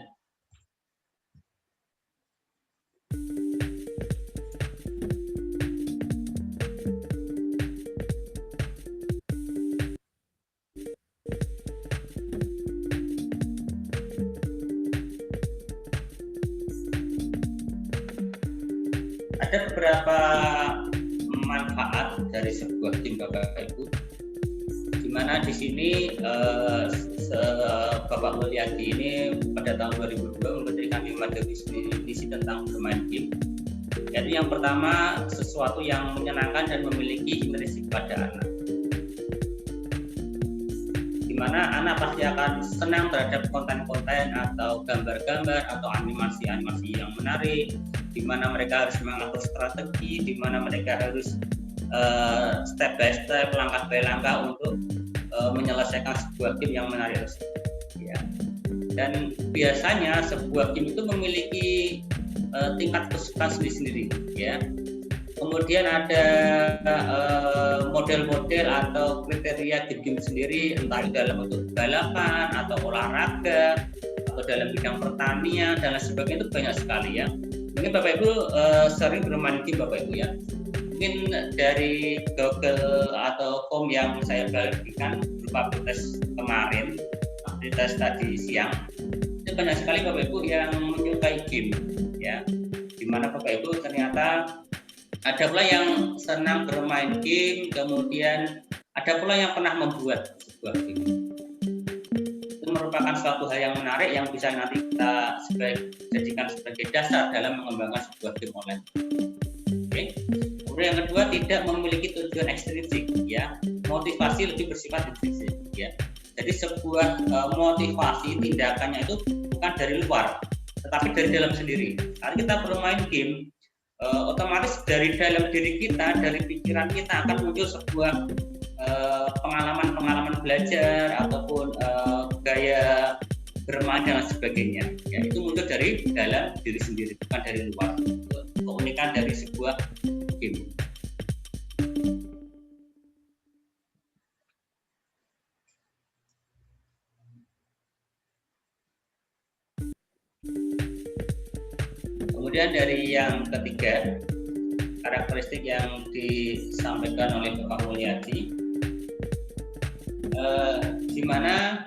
Ada beberapa manfaat dari sebuah game Bapak Ibu, di mana di sini Bapak Mulyadi ini pada tahun 2002 memberikan 5 definisi tentang bermain game. Yaitu yang pertama, sesuatu yang menyenangkan dan memiliki intrinsik pada anak. Di mana anak pasti akan senang terhadap konten-konten atau gambar-gambar atau animasi-animasi yang menarik, di mana mereka harus mengatur strategi, di mana mereka harus step by step, langkah by langkah untuk menyelesaikan sebuah game yang menarik tersebut, ya. Dan biasanya sebuah game itu memiliki tingkat kesukaan sendiri-sendiri, ya. Kemudian ada model-model atau kriteria game sendiri, entah itu dalam bentuk balapan atau olahraga atau dalam bidang pertanian dan lain sebagainya, itu banyak sekali, ya. Mungkin Bapak Ibu sering bermain game Bapak Ibu, ya. Mungkin dari Google atau form yang saya bagikan berupa tes kemarin, tes tadi siang, itu banyak sekali Bapak Ibu yang menyukai game, ya. Di mana Bapak Ibu ternyata ada pula yang senang bermain game, kemudian ada pula yang pernah membuat sebuah game. Itu merupakan suatu hal yang menarik yang bisa nanti kita jadikan sebagai dasar dalam mengembangkan sebuah game online. Oke. Kemudian yang kedua, tidak memiliki tujuan ekstrinsik, ya. Motivasi lebih bersifat intrinsik, ya. Jadi sebuah motivasi tindakannya itu bukan dari luar, tetapi dari dalam sendiri. Kalau kita bermain game, otomatis dari dalam diri kita, dari pikiran kita akan muncul sebuah pengalaman belajar ataupun gaya bermain dan sebagainya, ya. Itu muncul dari dalam diri sendiri, bukan dari luar. Keunikan dari sebuah game. Kemudian dari yang ketiga, karakteristik yang disampaikan oleh Bapak Mulyadi, di mana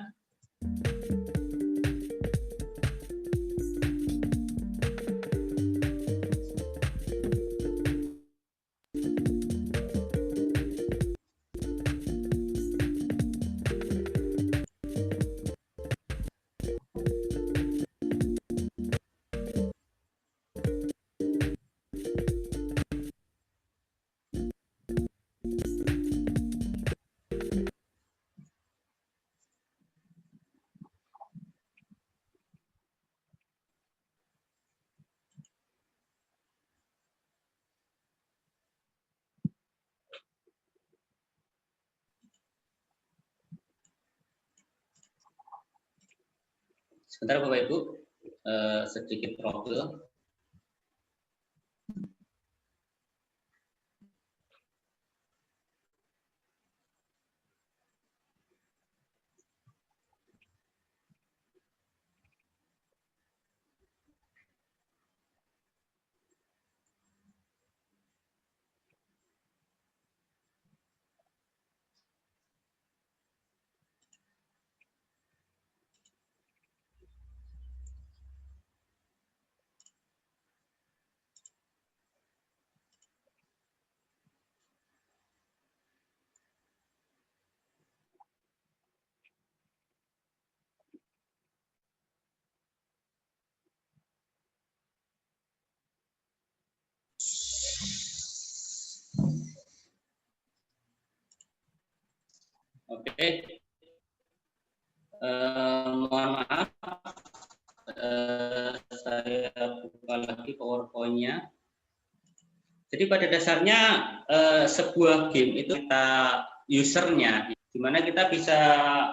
sebentar Bapak Ibu, sedikit trouble. Oke. Mohon maaf, saya buka lagi PowerPoint-nya. Jadi pada dasarnya sebuah game itu kita usernya, di mana kita bisa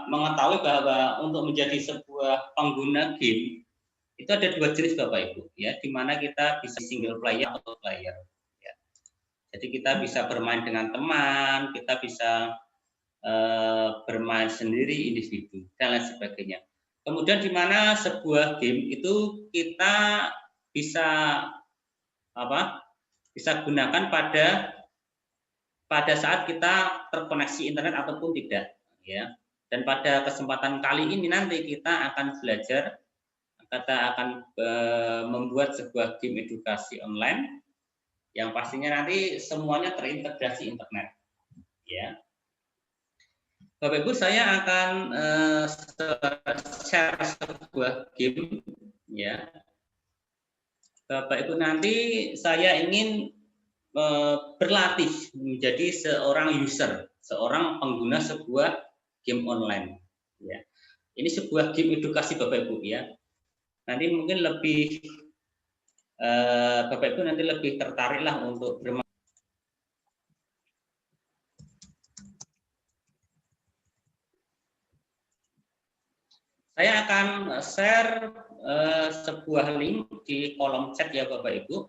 mengetahui bahwa untuk menjadi sebuah pengguna game itu ada dua jenis Bapak Ibu, ya, di mana kita bisa single player atau player. Ya. Jadi kita bisa bermain dengan teman, kita bisa bermain sendiri, individu dan lain sebagainya. Kemudian di mana sebuah game itu kita bisa bisa gunakan pada saat kita terkoneksi internet ataupun tidak, ya. Dan pada kesempatan kali ini nanti kita akan belajar, kita akan membuat sebuah game edukasi online yang pastinya nanti semuanya terintegrasi internet, ya. Bapak Ibu, saya akan share sebuah game, ya. Bapak Ibu, nanti saya ingin berlatih menjadi seorang user, seorang pengguna sebuah game online. Ya. Ini sebuah game edukasi Bapak Ibu, ya. Nanti mungkin lebih Bapak Ibu nanti lebih tertariklah untuk bermain. Saya akan share sebuah link di kolom chat ya Bapak Ibu.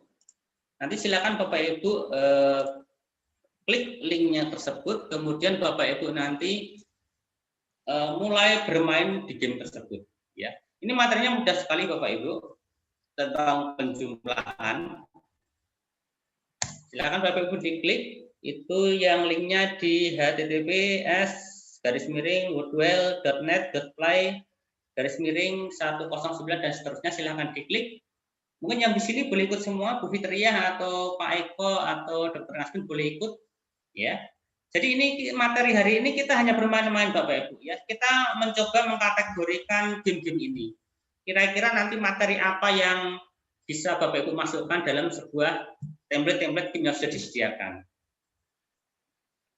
Nanti silakan Bapak Ibu klik linknya tersebut, kemudian Bapak Ibu nanti mulai bermain di game tersebut. Ya, ini materinya mudah sekali Bapak Ibu tentang penjumlahan. Silakan Bapak Ibu diklik. Itu yang linknya di https://woodwell.net.play/109 dan seterusnya, silahkan diklik. Mungkin yang di sini boleh ikut semua, Bu Fitriah atau Pak Eko atau Dr. Nasbun boleh ikut, ya. Jadi ini materi hari ini kita hanya bermain-main Bapak Ibu, ya. Kita mencoba mengkategorikan game-game ini. Kira-kira nanti materi apa yang bisa Bapak Ibu masukkan dalam sebuah template-template game yang sudah disediakan.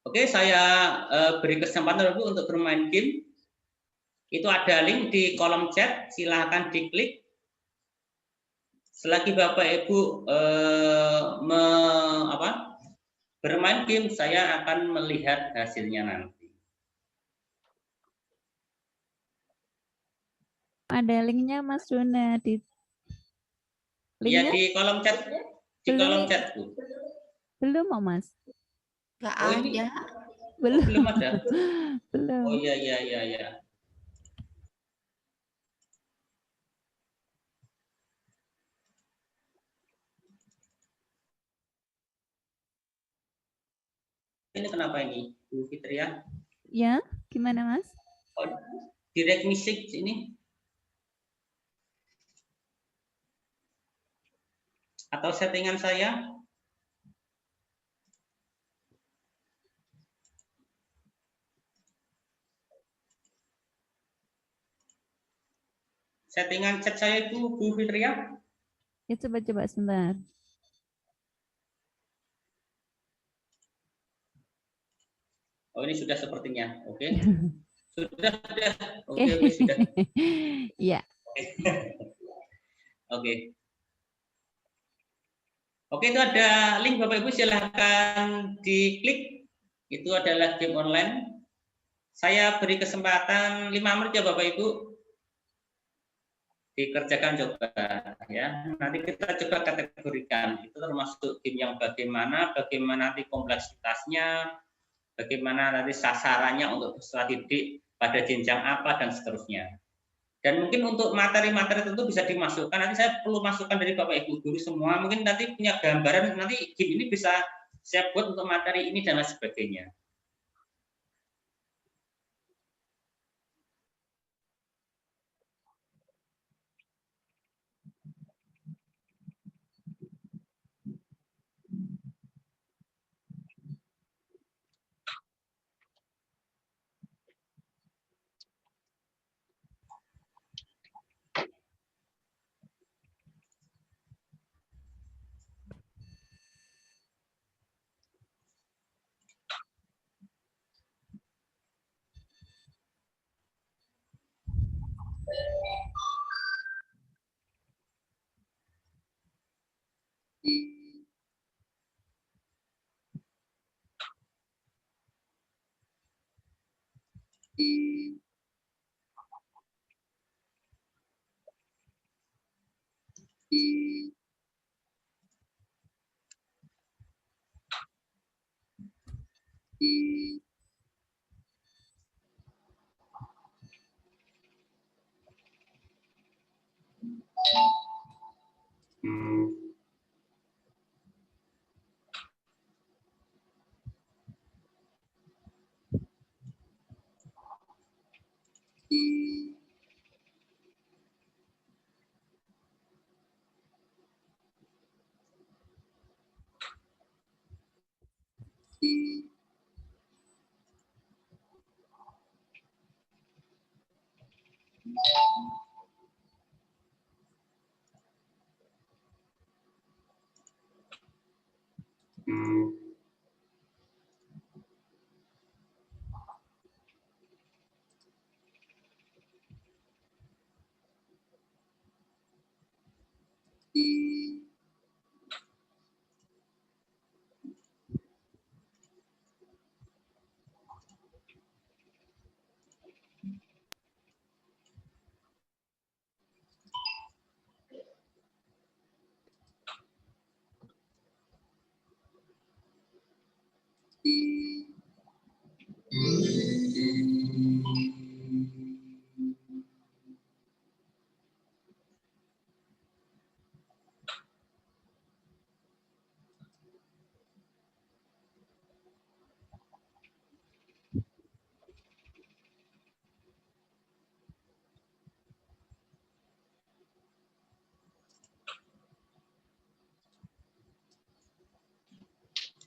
Oke, saya beri kesempatan Bapak Ibu untuk bermain game. Itu ada link di kolom chat, silahkan diklik. Selagi Bapak Ibu bermain game, saya akan melihat hasilnya nanti. Ada linknya Mas Dona di linknya? Ya, di kolom chat. Di kolom chat, Bu. Belum, Mas? Nggak ada. Belum. Belum ada. Belum. Oh iya. Ini kenapa ini, Bu Fitriah? Ya, gimana Mas? Oh, direct message ini? Atau settingan saya? Settingan chat saya itu, Bu Fitriah? Ya, coba sebentar. Oh, ini sudah sepertinya. Oke. Sudah. Oke, sudah. Iya. Oke. Oke, itu ada link Bapak Ibu, silahkan diklik. Itu adalah game online. Saya beri kesempatan 5 menit ya Bapak Ibu. Dikerjakan coba ya. Nanti kita coba kategorikan. Itu termasuk game yang bagaimana nanti kompleksitasnya, bagaimana nanti sasarannya untuk peserta didik pada jenjang apa dan seterusnya. Dan mungkin untuk materi-materi tentu bisa dimasukkan. Nanti saya perlu masukan dari Bapak Ibu guru semua. Mungkin nanti punya gambaran, nanti game ini bisa saya buat untuk materi ini dan lain sebagainya.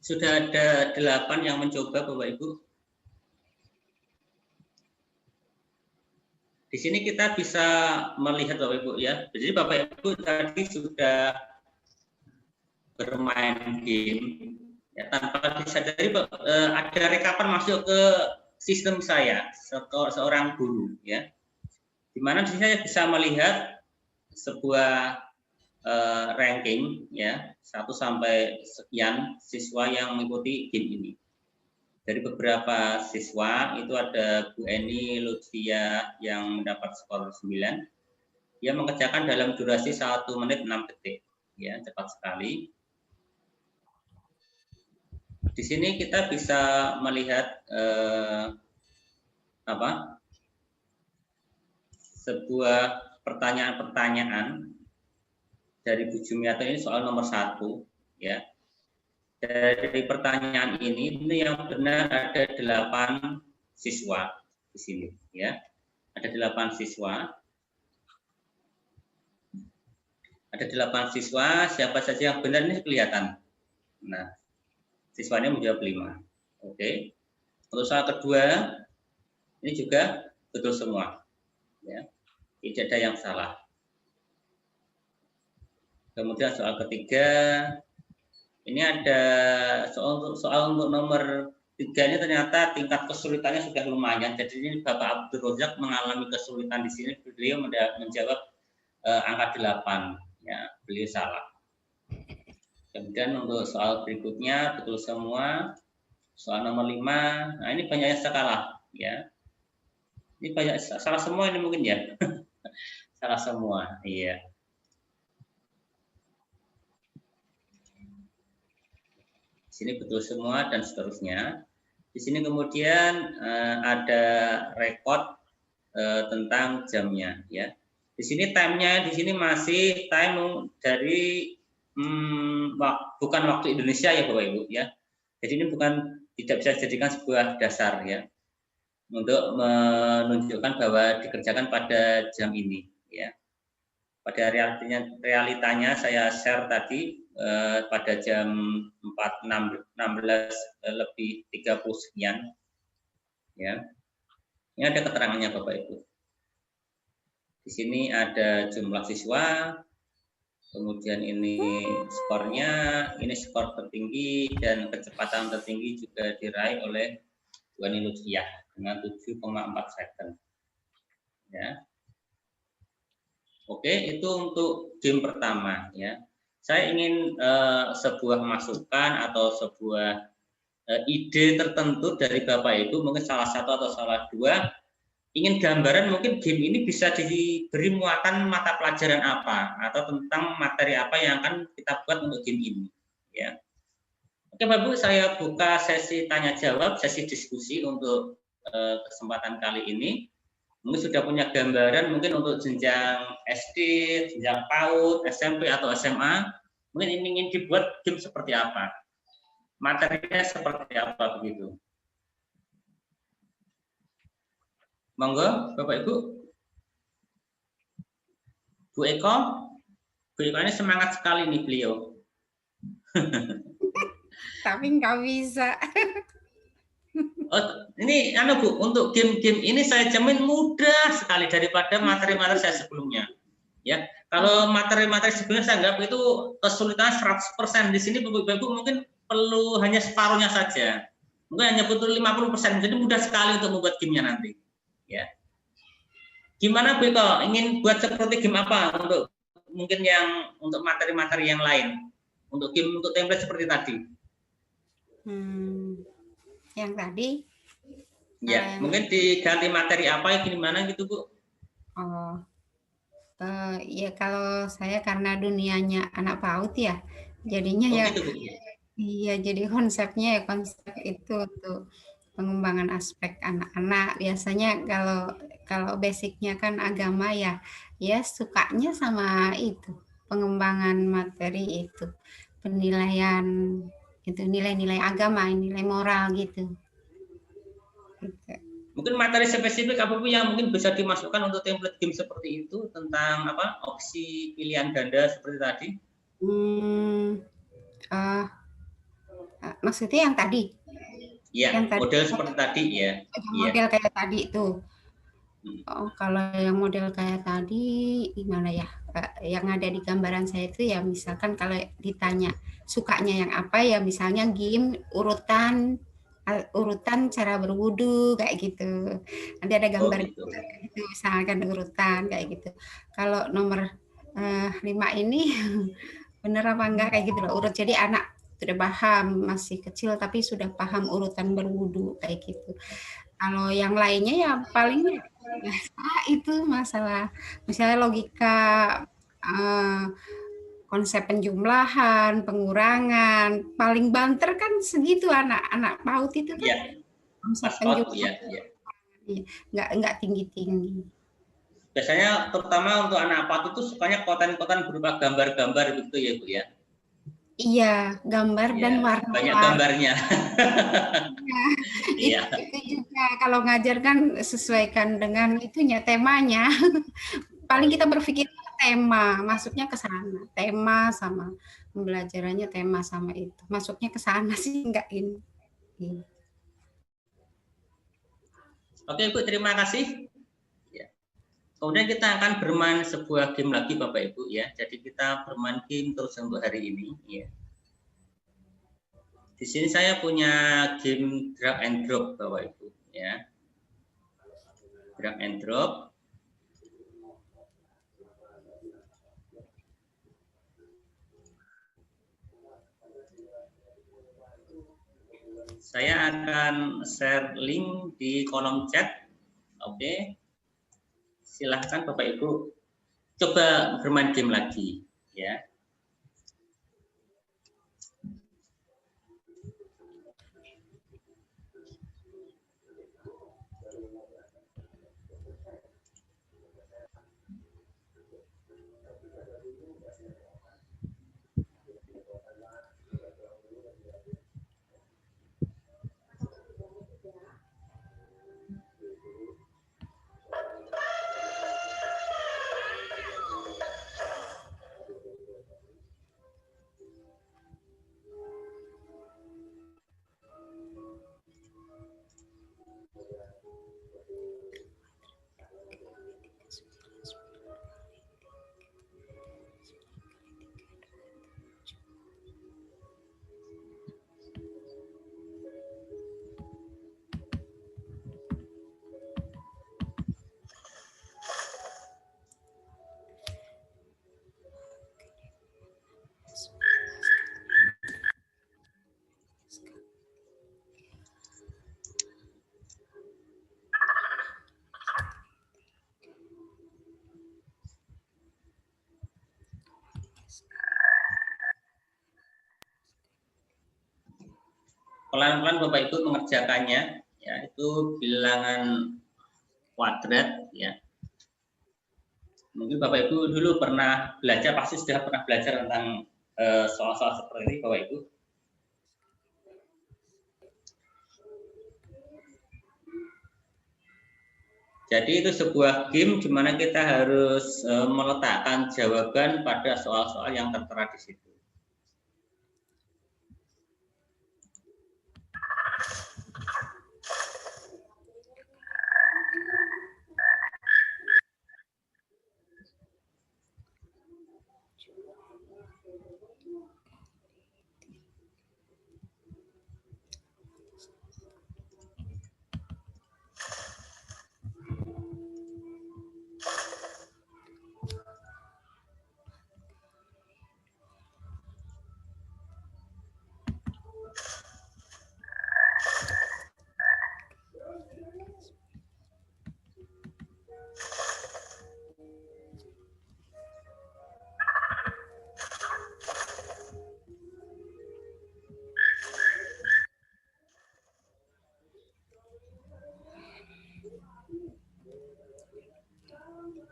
Sudah ada 8 yang mencoba, Bapak Ibu. Di sini kita bisa melihat Bapak Ibu ya. Jadi Bapak Ibu tadi sudah bermain game ya, tanpa disadari ada rekapan masuk ke sistem saya seorang guru ya. Di mana di sini saya bisa melihat sebuah ranking ya 1 sampai sekian siswa yang mengikuti game ini. Dari beberapa siswa itu ada Bu Eni Lutfia yang mendapat skor 9. Dia mengerjakan dalam durasi 1 menit 6 detik. Ya, cepat sekali. Di sini kita bisa melihat sebuah pertanyaan-pertanyaan dari Bu Jumiato. Ini soal nomor 1 ya. Dari pertanyaan ini yang benar ada 8 siswa di sini ya. Ada 8 siswa. Ada 8 siswa, siapa saja yang benar ini kelihatan. Nah, siswanya menjawab 5. Oke. Untuk soal kedua ini juga betul semua. Ya. Tidak ada yang salah. Kemudian soal ketiga, ini ada soal untuk nomor 3 ini ternyata tingkat kesulitannya sudah lumayan. Jadi ini Bapak Abdul Rozak mengalami kesulitan di sini. Beliau menjawab angka 8. Ya, beliau salah. Kemudian untuk soal berikutnya betul semua. Soal nomor 5, nah ini banyak yang salah. Ya, ini banyak salah semua ini mungkin ya. Salah semua, iya. Sini betul semua dan seterusnya. Di sini kemudian ada rekod tentang jamnya ya. Di sini time-nya di sini masih time dari bukan waktu Indonesia ya Bapak Ibu ya. Jadi ini tidak bisa dijadikan sebuah dasar ya untuk menunjukkan bahwa dikerjakan pada jam ini ya. Pada realitanya saya share tadi pada jam 4.16 lebih 30 sekian ya. Ini ada keterangannya Bapak Ibu. Di sini ada jumlah siswa, kemudian ini skornya, ini skor tertinggi dan kecepatan tertinggi juga diraih oleh Bu Eni Lutfiah dengan 7,4 second. Ya. Oke, itu untuk game pertama ya. Saya ingin sebuah masukan atau sebuah ide tertentu dari Bapak Ibu, mungkin salah satu atau salah 2, ingin gambaran mungkin game ini bisa diberi muatan mata pelajaran apa atau tentang materi apa yang akan kita buat untuk game ini ya. Oke Bapak Ibu, saya buka sesi tanya jawab, sesi diskusi untuk kesempatan kali ini. Mungkin sudah punya gambaran mungkin untuk jenjang SD, jenjang PAUD, SMP atau SMA, mungkin ingin dibuat game seperti apa, materinya seperti apa begitu. Monggo Bapak Ibu. Bu Eko ini semangat sekali nih beliau. Tapi nggak bisa. Oh, ini Bu, untuk game-game ini saya jamin mudah sekali daripada materi-materi saya sebelumnya. Ya, kalau materi-materi sebelumnya saya anggap itu kesulitan 100%. Di sini Bapak-Ibu mungkin perlu hanya separuhnya saja. Mungkin hanya butuh 50%. Jadi mudah sekali untuk membuat gamenya nanti. Ya. Gimana Bu kalau ingin buat seperti game apa untuk mungkin yang untuk materi-materi yang lain? Untuk game untuk template seperti tadi. Yang tadi Ya, mungkin diganti materi apa gimana gitu Bu? Oh, ya kalau saya karena dunianya anak PAUD ya, jadinya ya gitu, Bu. Iya, jadi konsepnya ya konsep itu tuh pengembangan aspek anak-anak. Biasanya kalau basicnya kan agama ya, ya sukanya sama itu pengembangan materi itu, penilaian itu nilai-nilai agama, nilai moral gitu. Mungkin materi spesifik apa Bu yang mungkin bisa dimasukkan untuk template game seperti itu tentang apa opsi pilihan ganda seperti tadi? Maksudnya yang tadi? Ya, yang tadi, model seperti tadi ya. Model kayak tadi itu. Oh, kalau yang model kayak tadi gimana ya? Yang ada di gambaran saya itu ya misalkan kalau ditanya sukanya yang apa ya misalnya game urutan cara berwudu kayak gitu. Nanti ada gambar gitu. Misalkan urutan kayak gitu. Kalau nomor 5 ini bener apa enggak kayak gitu loh urut. Jadi anak sudah paham masih kecil tapi sudah paham urutan berwudu kayak gitu. Kalau yang lainnya ya paling itu masalah misalnya logika konsep penjumlahan, pengurangan, paling banter kan segitu anak-anak PAUD itu kan. Ya, konsep penjumlahan nggak tinggi-tinggi. Biasanya terutama untuk anak PAUD itu sukanya konten-konten berupa gambar-gambar gitu ya Bu ya. Iya, gambar dan warna. Banyak gambarnya. Iya. Itu juga kalau ngajar kan sesuaikan dengan itunya temanya. Paling kita berpikir tema, masuknya ke sana. Tema sama pembelajarannya tema sama itu. Masuknya ke sana sih enggak ini. Oke Bu, terima kasih. Kemudian kita akan bermain sebuah game lagi Bapak Ibu ya. Jadi kita bermain game terus untuk hari ini ya. Di sini saya punya game drag and drop Bapak Ibu ya. Drag and drop. Saya akan share link di kolom chat. Oke. Silahkan Bapak Ibu coba bermain game lagi ya. Pelan-pelan Bapak Ibu mengerjakannya ya, itu bilangan kuadrat ya. Mungkin Bapak Ibu dulu pernah belajar, pasti sudah pernah belajar tentang soal-soal seperti ini Bapak Ibu. Jadi itu sebuah game di mana kita harus meletakkan jawaban pada soal-soal yang tertera di situ.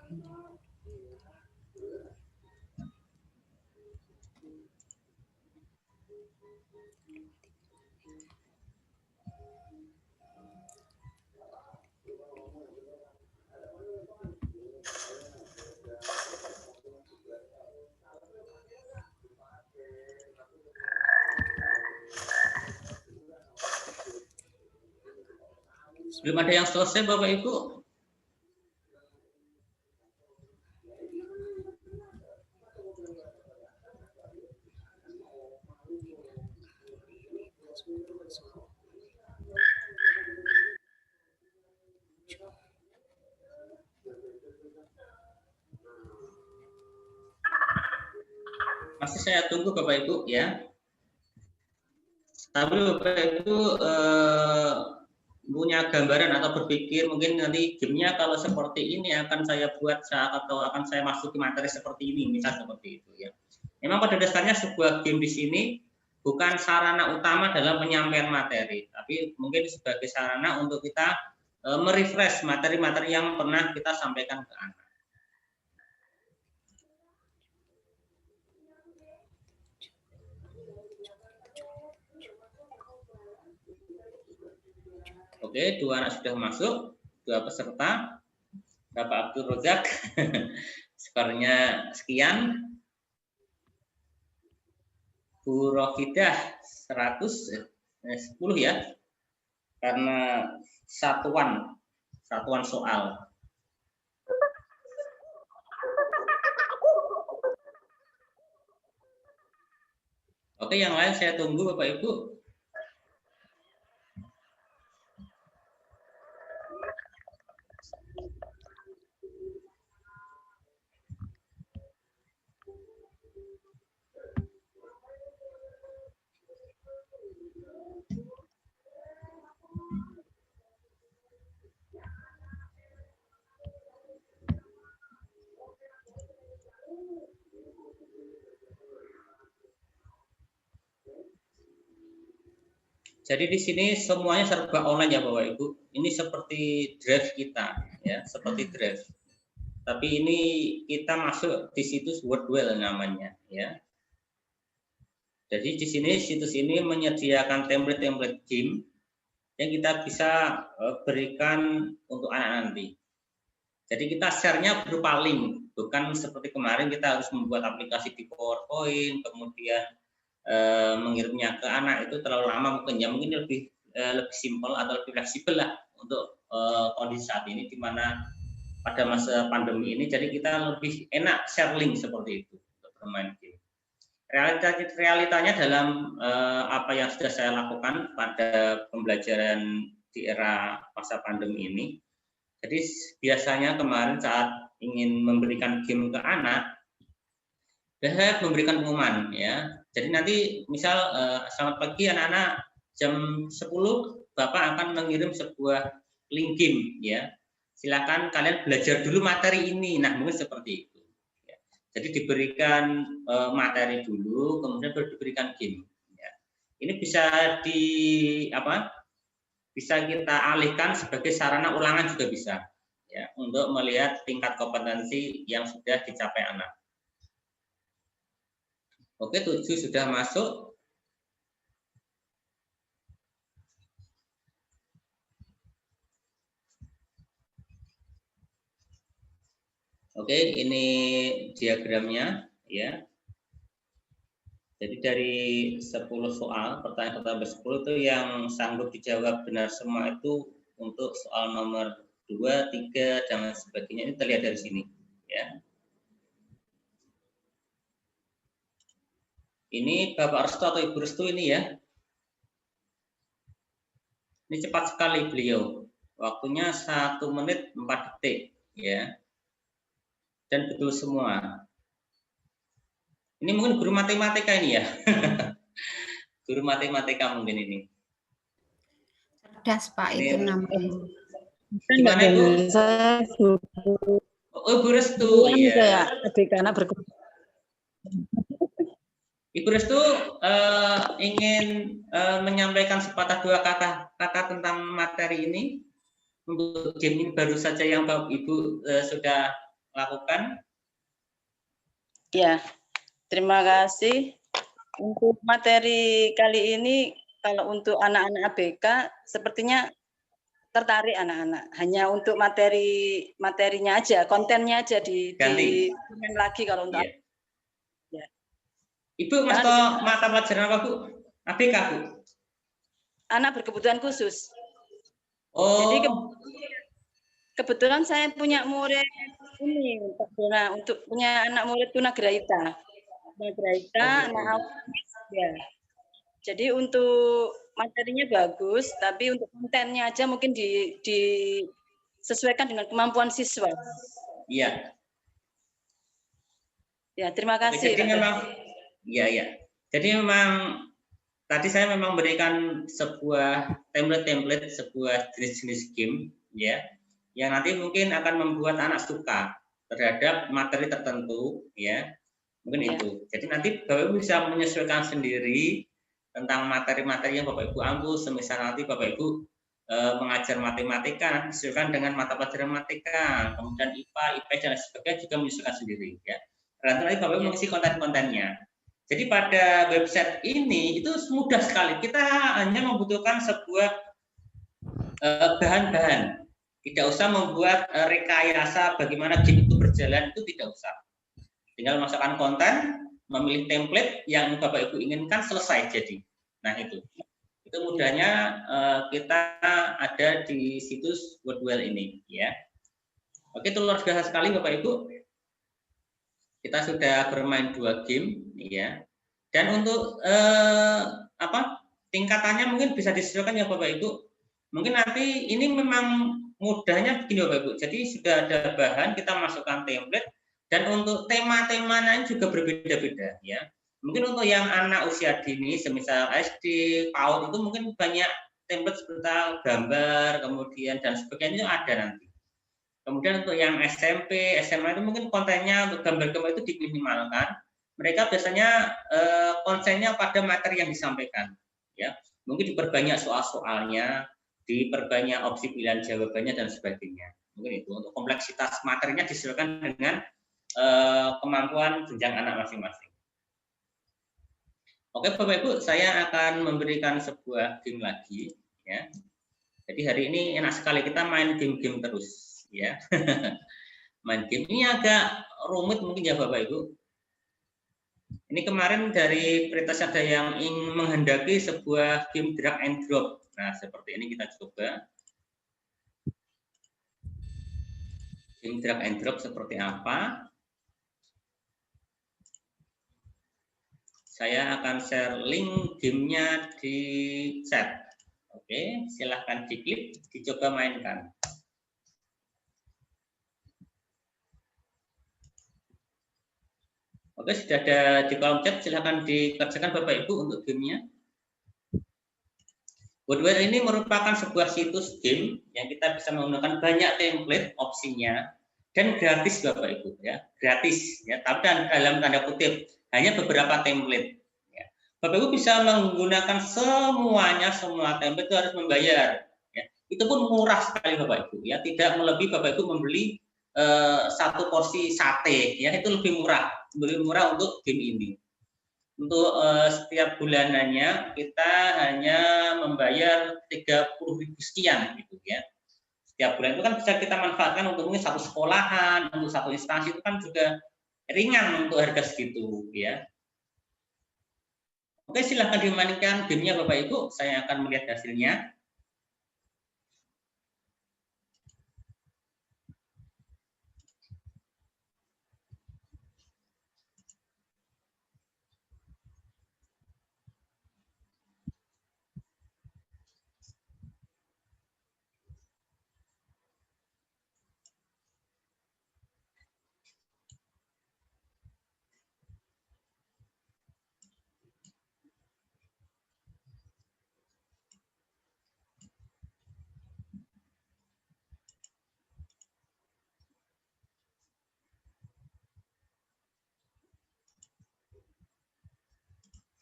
Belum ada yang selesai Bapak Ibu? Masih saya tunggu Bapak Ibu ya. Tapi Bapak Ibu punya gambaran atau berpikir mungkin nanti gamenya kalau seperti ini akan saya buat atau akan saya masuki materi seperti ini, misal seperti itu ya. Memang pada dasarnya sebuah game di sini bukan sarana utama dalam penyampaian materi, tapi mungkin sebagai sarana untuk kita merefresh materi-materi yang pernah kita sampaikan ke anak. Oke, 2 anak sudah masuk, 2 peserta. Bapak Abdul Rozak, skornya sekian. Bu Rofidah 110 ya, karena satuan soal. Oke, yang lain saya tunggu Bapak Ibu. Jadi di sini semuanya serba online ya Bapak Ibu. Ini seperti draft kita ya, seperti draft. Tapi ini kita masuk di situs Wordwell namanya ya. Jadi di sini situs ini menyediakan template-template game yang kita bisa berikan untuk anak nanti. Jadi kita share-nya berupa link, bukan seperti kemarin kita harus membuat aplikasi di PowerPoint, kemudian mengirimnya ke anak itu terlalu lama mungkin ya, mungkin lebih simpel atau lebih fleksibel lah untuk kondisi saat ini di mana pada masa pandemi ini, jadi kita lebih enak share link seperti itu untuk bermain game. Realitanya dalam apa yang sudah saya lakukan pada pembelajaran di era masa pandemi ini, jadi biasanya kemarin saat ingin memberikan game ke anak, saya memberikan pengumuman ya. Jadi nanti misal selamat pagi anak-anak, jam 10 Bapak akan mengirim sebuah link game ya. Silakan kalian belajar dulu materi ini. Nah, mungkin seperti itu. Ya. Jadi diberikan materi dulu, kemudian baru diberikan game. Ya. Ini bisa bisa kita alihkan sebagai sarana ulangan juga bisa ya, untuk melihat tingkat kompetensi yang sudah dicapai anak. Oke, 7 sudah masuk. Oke, ini diagramnya ya. Jadi dari 10 soal, pertanyaan 10 itu yang sanggup dijawab benar semua itu untuk soal nomor 2, 3 dan sebagainya, ini terlihat dari sini ya. Ini Bapak Restu atau Ibu Restu ini ya. Ini cepat sekali beliau. Waktunya 1 menit 4 detik ya. Dan betul semua. Ini mungkin guru matematika ini ya. Guru matematika mungkin ini. Cerdas Pak, itu namanya. Gimana Ibu? Oh, Ibu Restu ya. Adik-anak Ibu Restu ingin menyampaikan sepatah dua kata tentang materi ini untuk game ini baru saja yang Bapak Ibu sudah lakukan. Ya, terima kasih. Untuk materi kali ini, kalau untuk anak-anak ABK, sepertinya tertarik anak-anak. Hanya untuk materinya aja, kontennya aja di lagi kalau untuk. Ya. Ibu masuk mata pelajaran apa, Bu? ABK, Bu? Anak berkebutuhan khusus. Oh. Jadi kebetulan saya punya murid ini, untuk punya anak murid tunagrahita. Anak ya. Jadi untuk materinya bagus, tapi untuk kontennya aja mungkin disesuaikan dengan kemampuan siswa. Iya. Ya, terima kasih. Jadi memang, ya. Jadi memang tadi saya memang berikan sebuah template, sebuah jenis-jenis game, ya, yang nanti mungkin akan membuat anak suka terhadap materi tertentu, ya. Mungkin itu. Jadi nanti Bapak Ibu bisa menyesuaikan sendiri tentang materi-materi yang Bapak Ibu ambil. Semisal nanti Bapak Ibu mengajar matematika, disesuaikan dengan mata pelajaran matematika, kemudian IPA, IPS dan sebagainya juga menyesuaikan sendiri, ya. Nanti Bapak Ibu mengisi konten-kontennya. Jadi pada website ini itu mudah sekali. Kita hanya membutuhkan sebuah bahan-bahan. Tidak usah membuat rekayasa bagaimana game itu berjalan, itu tidak usah. Tinggal masukkan konten, memilih template yang Bapak Ibu inginkan, selesai jadi. Nah itu mudahnya kita ada di situs Wordwell ini, ya. Oke, itu luar biasa sekali Bapak Ibu. Kita sudah bermain 2 game, ya. Dan untuk tingkatannya mungkin bisa disesuaikan ya Bapak Ibu. Mungkin nanti ini memang mudahnya begini Bapak Ibu. Jadi sudah ada bahan, kita masukkan template. Dan untuk tema-temanya juga berbeda-beda, ya. Mungkin untuk yang anak usia dini, semisal SD, PAUD itu mungkin banyak template seperti gambar, kemudian dan sebagainya ada nanti. Kemudian untuk yang SMP, SMA itu mungkin kontennya untuk gambar-gambar itu diminimalkan. Mereka biasanya konsennya pada materi yang disampaikan, ya. Mungkin diperbanyak soal-soalnya, diperbanyak opsi pilihan jawabannya dan sebagainya. Mungkin itu untuk kompleksitas materinya disesuaikan dengan kemampuan jenjang anak masing-masing. Oke Bapak Ibu, saya akan memberikan sebuah game lagi, ya. Jadi hari ini enak sekali kita main game-game terus, ya. Main game ini agak rumit mungkin ya Bapak Ibu. Ini kemarin dari Prioritas ada yang ingin menghendaki sebuah game drag and drop. Nah seperti ini kita coba. Game drag and drop seperti apa? Saya akan share link gamenya di chat. Oke, silahkan diklik, dicoba mainkan. Oke, sudah ada di kolom chat, silahkan dikerjakan Bapak Ibu untuk gamenya. Wordwell ini merupakan sebuah situs game yang kita bisa menggunakan banyak template opsinya dan gratis Bapak Ibu, ya, gratis, ya, tapi dalam tanda kutip. Hanya beberapa template. Ya. Bapak Ibu bisa menggunakan semuanya, semua template itu harus membayar. Ya. Itu pun murah sekali Bapak Ibu. Ya. Tidak melebihi Bapak Ibu membeli satu porsi sate. Ya. Itu lebih murah untuk game ini. Untuk setiap bulanannya kita hanya membayar 30.000 sekian, gitu ya. Setiap bulan itu kan bisa kita manfaatkan untuk mungkin satu sekolahan, untuk satu instansi itu kan juga ringan untuk harga segitu, ya. Oke, silahkan dimainkan gamenya Bapak Ibu. Saya akan melihat hasilnya.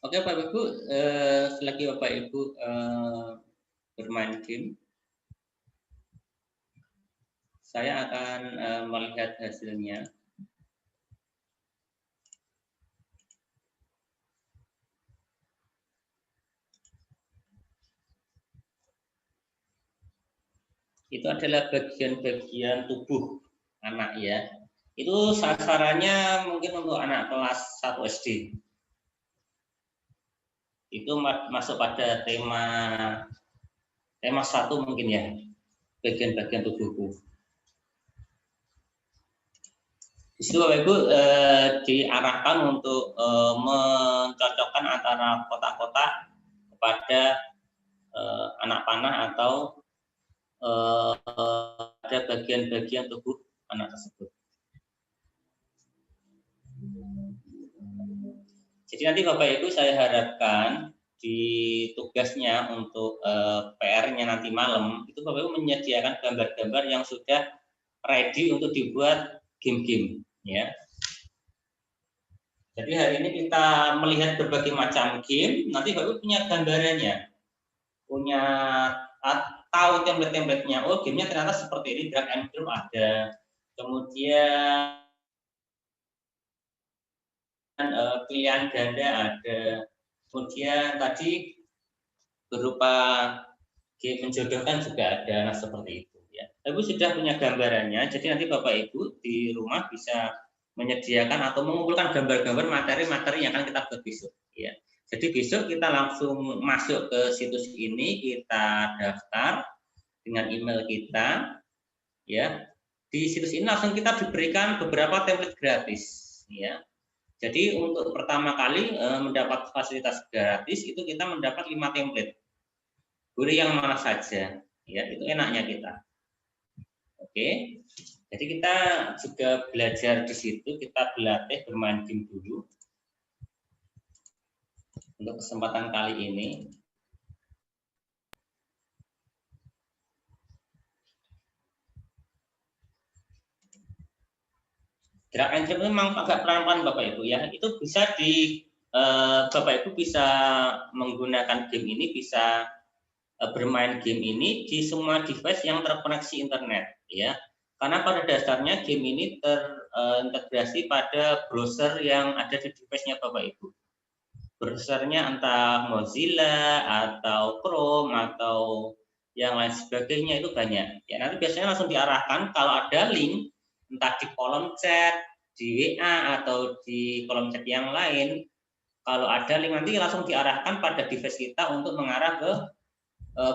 Oke Bapak Ibu, selagi Bapak Ibu bermain game, Saya akan melihat hasilnya. Itu adalah bagian-bagian tubuh anak ya. Itu sasarannya mungkin untuk anak kelas 1 SD. Itu masuk pada tema 1 mungkin ya, bagian-bagian tubuhku. Di situ Bapak Ibu diarahkan untuk mencocokkan antara kotak-kotak kepada anak panah atau ada bagian-bagian tubuh anak tersebut. Jadi nanti Bapak Ibu saya harapkan di tugasnya untuk PR-nya nanti malam itu Bapak Ibu menyediakan gambar-gambar yang sudah ready untuk dibuat game-game ya. Jadi hari ini kita melihat berbagai macam game, nanti Bapak Ibu punya gambarannya, punya tahu template-templatenya. Oh, gamenya ternyata seperti ini, drag and drop ada, kemudian pilihan ganda ada, kemudian tadi berupa game menjodohkan juga ada, nah seperti itu ya. Ibu sudah punya gambarannya, jadi nanti Bapak Ibu di rumah bisa menyediakan atau mengumpulkan gambar-gambar materi-materi yang akan kita buat besok ya. Jadi besok kita langsung masuk ke situs ini, kita daftar dengan email kita ya. Di situs ini langsung kita diberikan beberapa template gratis ya. Jadi untuk pertama kali mendapat fasilitas gratis itu kita mendapat 5 template. Boleh yang mana saja ya, itu enaknya kita. Oke. Jadi kita juga belajar di situ, kita berlatih bermain game dulu. Untuk kesempatan kali ini. Drag and drop memang agak pelan-pelan Bapak Ibu ya. Itu bisa Bapak Ibu bisa menggunakan game ini, bisa bermain game ini di semua device yang terkoneksi internet ya. Karena pada dasarnya game ini terintegrasi pada browser yang ada di device-nya Bapak Ibu. Browsernya entah Mozilla atau Chrome atau yang lain sebagainya itu banyak. Ya nanti biasanya langsung diarahkan kalau ada link entah di kolom chat, di WA atau di kolom chat yang lain. Kalau ada link nanti langsung diarahkan pada device kita untuk mengarah ke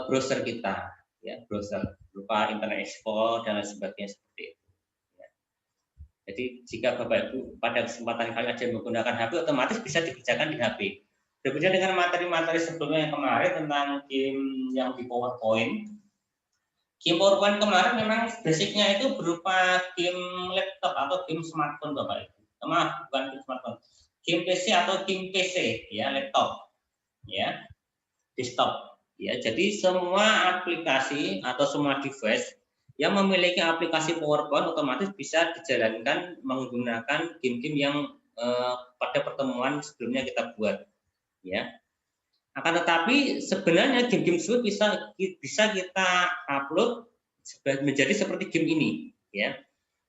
browser kita, ya browser berupa Internet Explorer dan lain sebagainya seperti itu. Ya. Jadi jika Bapak Ibu pada kesempatan kali ada yang menggunakan HP, otomatis bisa dikerjakan di HP. Berbeda dengan materi-materi sebelumnya yang kemarin tentang game yang di PowerPoint. Game PowerPoint kemarin memang basicnya itu berupa game laptop atau game smartphone Bapak Ibu. Maaf, bukan game smartphone. Game PC atau game PC, ya laptop, ya desktop. Ya, jadi semua aplikasi atau semua device yang memiliki aplikasi PowerPoint otomatis bisa dijalankan menggunakan game-game yang pada pertemuan sebelumnya kita buat, ya. Akan tetapi sebenarnya game-game tersebut bisa kita upload menjadi seperti game ini, ya.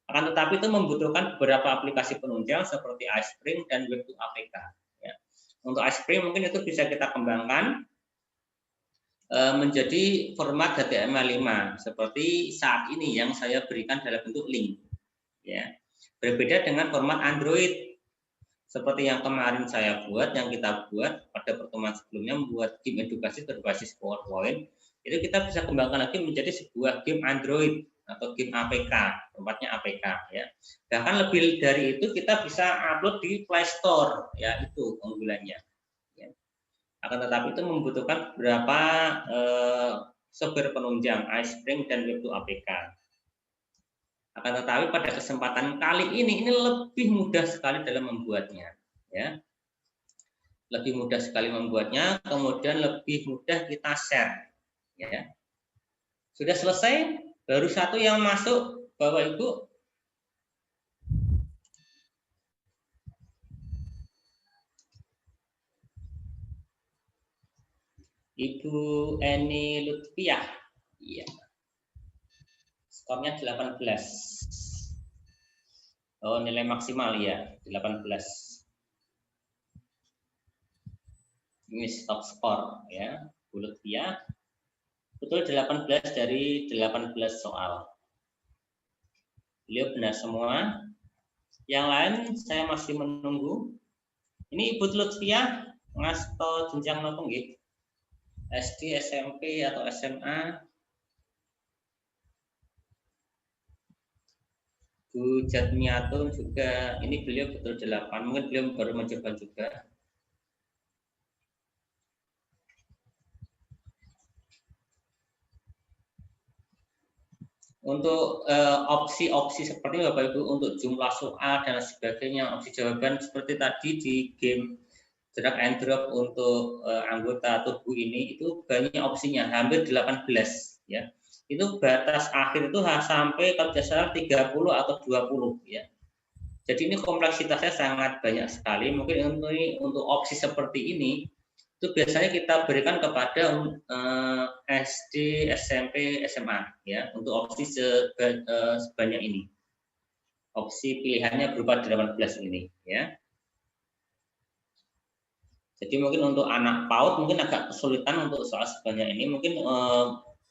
Akan tetapi itu membutuhkan beberapa aplikasi penunjang seperti iSpring dan Web2APK. Ya. Untuk iSpring mungkin itu bisa kita kembangkan menjadi format HTML5 seperti saat ini yang saya berikan dalam bentuk link. Ya. Berbeda dengan format Android seperti yang kemarin saya buat, yang kita buat pada pertemuan sebelumnya membuat game edukasi berbasis PowerPoint, itu kita bisa kembangkan lagi menjadi sebuah game Android atau game APK, formatnya APK ya. Bahkan lebih dari itu kita bisa upload di Play Store ya, itu keunggulannya. Akan tetapi itu membutuhkan beberapa software penunjang iSpring dan Web2APK. Akan tetapi pada kesempatan kali ini lebih mudah sekali dalam membuatnya, ya. Lebih mudah sekali membuatnya, kemudian lebih mudah kita share, ya. Sudah selesai, baru satu yang masuk, Bapak Ibu. Ibu Eni Lutfiah, iya. Skornya 18. Oh, nilai maksimal ya, 18. Ini stop skor ya, Bu Lutfiah. Betul 18 dari 18 soal. Beliau benar semua. Yang lain saya masih menunggu. Ini Ibu Lutfiah ngasto jenjang napa nggih? SD, SMP atau SMA? Bu Jatmiatun juga, ini beliau betul 8, mungkin beliau baru mencoba juga. Untuk opsi-opsi seperti Bapak Ibu, untuk jumlah soal dan sebagainya, opsi jawaban seperti tadi di game drag and drop untuk anggota tubuh ini, itu banyak opsinya, hampir 18 ya. Itu batas akhir itu sampai kalau tidak salah 30 atau 20 ya. Jadi ini kompleksitasnya sangat banyak sekali. Mungkin untuk opsi seperti ini itu biasanya kita berikan kepada SD, SMP, SMA ya, untuk opsi sebanyak ini. Opsi pilihannya berupa 18 ini ya. Jadi mungkin untuk anak PAUD mungkin agak kesulitan untuk soal sebanyak ini, mungkin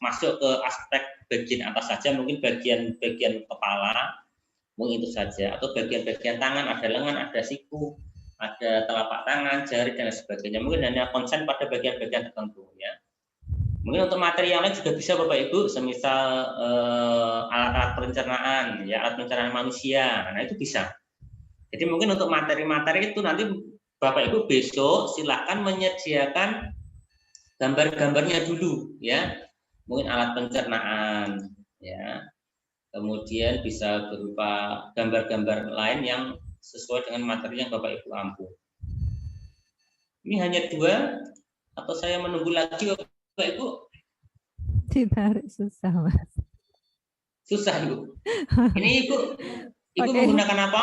masuk ke aspek bagian atas saja, mungkin bagian kepala, mungkin itu saja, atau bagian-bagian tangan, ada lengan, ada siku, ada telapak tangan, jari dan sebagainya. Mungkin hanya konsen pada bagian-bagian tertentu ya. Mungkin untuk materi yang lain juga bisa Bapak Ibu, semisal alat-alat pencernaan, ya alat pencernaan manusia, nah itu bisa. Jadi mungkin untuk materi-materi itu nanti Bapak Ibu besok silahkan menyediakan gambar-gambarnya dulu ya. Mungkin alat pencernaan ya. Kemudian bisa berupa gambar-gambar lain yang sesuai dengan materi yang Bapak Ibu ampu. Ini hanya 2 atau saya menunggu lagi Bapak Ibu? Ditarik susah, Mas. Susah Ibu. Ini Ibu menggunakan apa?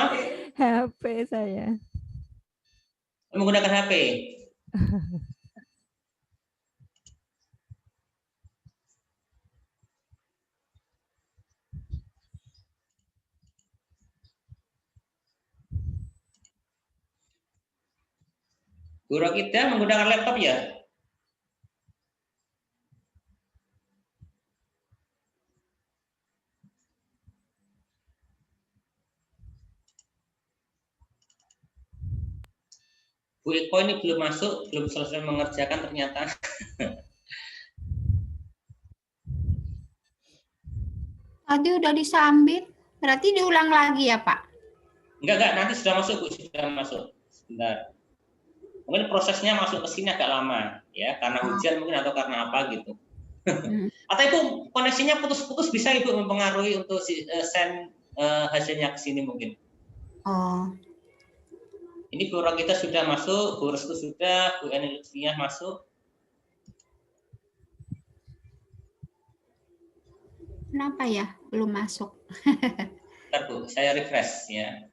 HP saya. Menggunakan HP. Guru kita menggunakan laptop ya? Bu Eko ini belum masuk, belum selesai mengerjakan ternyata. Tadi udah disambit, berarti diulang lagi ya Pak? Enggak, nanti sudah masuk Bu, sudah masuk. Sebentar. Mungkin prosesnya masuk ke sini agak lama ya, karena hujan mungkin atau karena apa gitu. Atau itu koneksinya putus-putus bisa Ibu mempengaruhi untuk send hasilnya ke sini mungkin. Oh. Ini guru kita sudah masuk, Bu Restu sudah, Bu Eni Lutfiah masuk. Kenapa ya belum masuk? Bentar Bu, saya refresh ya.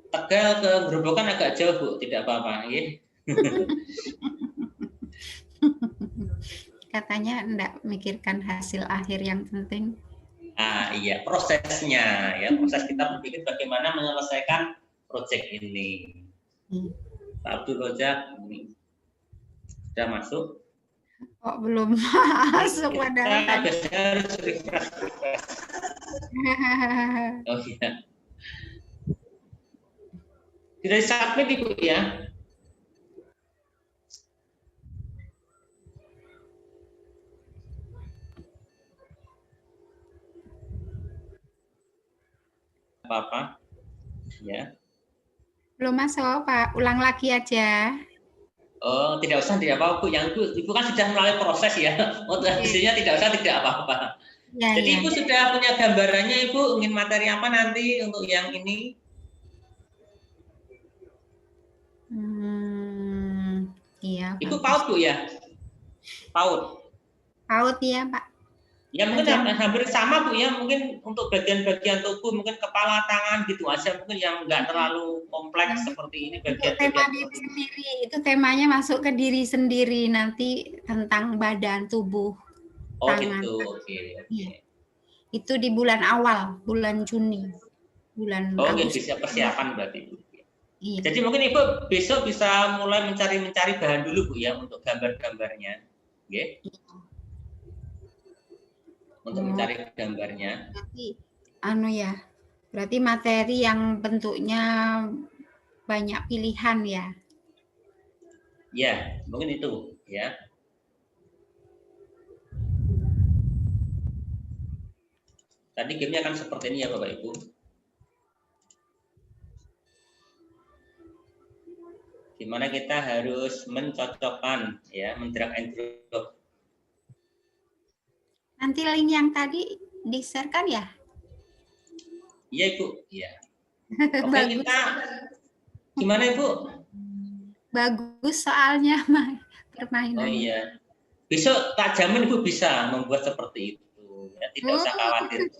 Tegal ke Grobogan agak jauh Bu, tidak apa-apa ya. Katanya enggak mikirkan hasil akhir yang penting. Iya, prosesnya ya, proses kita berpikir bagaimana menyelesaikan proyek ini. Pak Abdul Rojak ini sudah masuk. Kok belum masuk padahal biasanya harus refresh. Oh iya. Tidak submit Ibu ya. Apa-apa ya. Belum masuk Pak, ulang lagi aja. Oh, tidak usah, tidak apa-apa Bu. Yang Ibu kan sudah melalui proses ya. Untuk hasilnya tidak usah, tidak apa-apa. Ya, jadi ya. Ibu sudah punya gambarannya Ibu, ingin materi apa nanti untuk yang ini? Iya. Ibu PAUD Bu ya? PAUD. PAUD ya Pak. Ya mungkin hampir sama Bu ya, mungkin untuk bagian-bagian tubuh, mungkin kepala, tangan gitu aja, mungkin yang nggak terlalu kompleks seperti ini. Bagian tema diri sendiri, itu temanya masuk ke diri sendiri nanti tentang badan tubuh. Oh tangan. gitu, oke. Itu di bulan awal, bulan Juni. Bulan Oh, nggih, Agustus. bisa persiapan berarti Bu. Iya. Jadi mungkin Ibu besok bisa mulai mencari bahan dulu Bu ya untuk gambar-gambarnya. Nggih. Untuk mencari gambarnya. Berarti ya. Berarti materi yang bentuknya banyak pilihan ya. Ya, mungkin itu ya. Tadi gamenya akan seperti ini ya Bapak Ibu. Gimana kita harus mencocokkan ya, mendrag and drop. Nanti link yang tadi di-share-kan ya? Iya Ibu, iya. Oke, Bagus. kita gimana Ibu? Bagus soalnya permainan. Oh iya. Besok tak jamin Ibu bisa membuat seperti itu. Ya, tidak usah khawatir.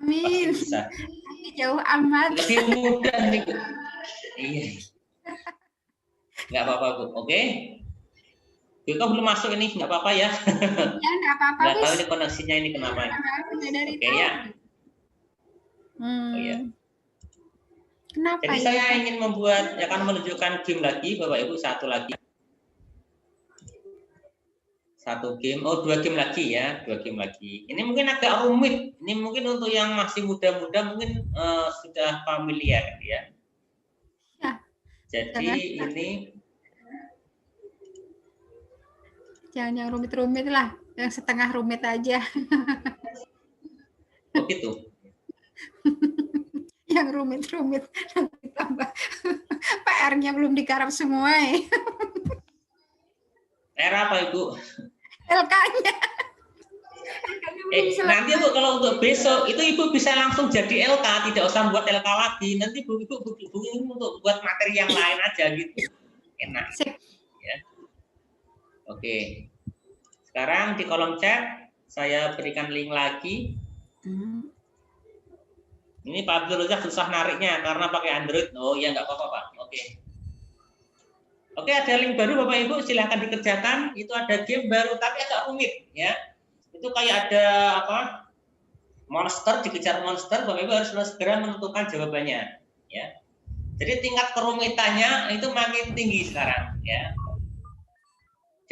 Amin. Pasti bisa. Tapi jauh amat. Lebih mudah nih Bu. Iya. Nggak apa-apa Bu. Oke. Kok belum masuk ini, nggak apa-apa ya. Ya, nggak apa-apa. Nggak tahu ini koneksinya ini kenapa. Oke ya. Oh iya. Kenapa Jadi ya? saya ingin membuat, ya kan menunjukkan game lagi, Bapak Ibu, satu lagi. Satu game, oh 2 game lagi ya, 2 game lagi. Ini mungkin agak rumit, ini mungkin untuk yang masih muda-muda mungkin sudah familiar ya. Ya. Jadi ini jangan yang rumit-rumit lah, yang setengah rumit aja. oh gitu. Yang rumit-rumit nanti tambah PR-nya belum digarap semua ya. Era apa Ibu? LK-nya. Nanti Bu kalau untuk besok itu Ibu bisa langsung jadi LK, tidak usah buat LK lagi. Nanti Bu untuk buat materi yang lain aja gitu. Enak. Ya. Oke. Sekarang di kolom chat saya berikan link lagi. Ini Pak Abdul Razak susah nariknya karena pakai Android. Oh ya nggak apa-apa Pak. Oke. Oke, ada link baru Bapak Ibu, silahkan dikerjakan. Itu ada game baru tapi agak rumit ya. Itu kayak ada apa? Monster, dikejar monster, Bapak Ibu harus segera menentukan jawabannya ya. Jadi tingkat kerumitannya itu makin tinggi sekarang ya.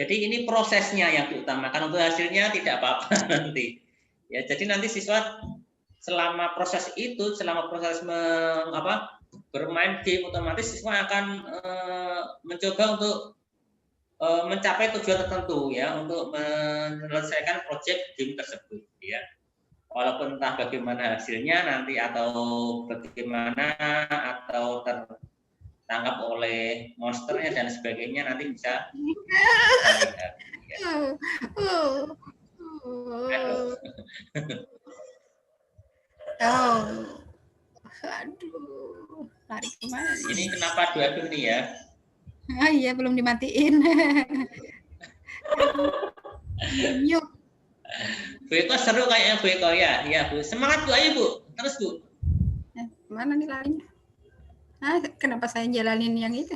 Jadi ini prosesnya yang diutamakan, untuk hasilnya tidak apa-apa nanti. Ya, jadi nanti siswa selama proses itu, selama proses bermain game, otomatis siswa akan mencoba untuk mencapai tujuan tertentu ya, untuk menyelesaikan proyek game tersebut ya. Walaupun entah bagaimana hasilnya nanti atau bagaimana atau tertangkap oleh monsternya dan sebagainya nanti bisa lihat. Ya. Aduh, lari kemana nih? Ini kenapa 2 game nih ya? Ah iya, belum dimatiin. Mute. Bu Eko seru kayaknya Bu Eko ya. Ya Bu, semangat Bu, ayo Bu, terus Bu. Mana nih larinya? Kenapa saya jalanin yang itu?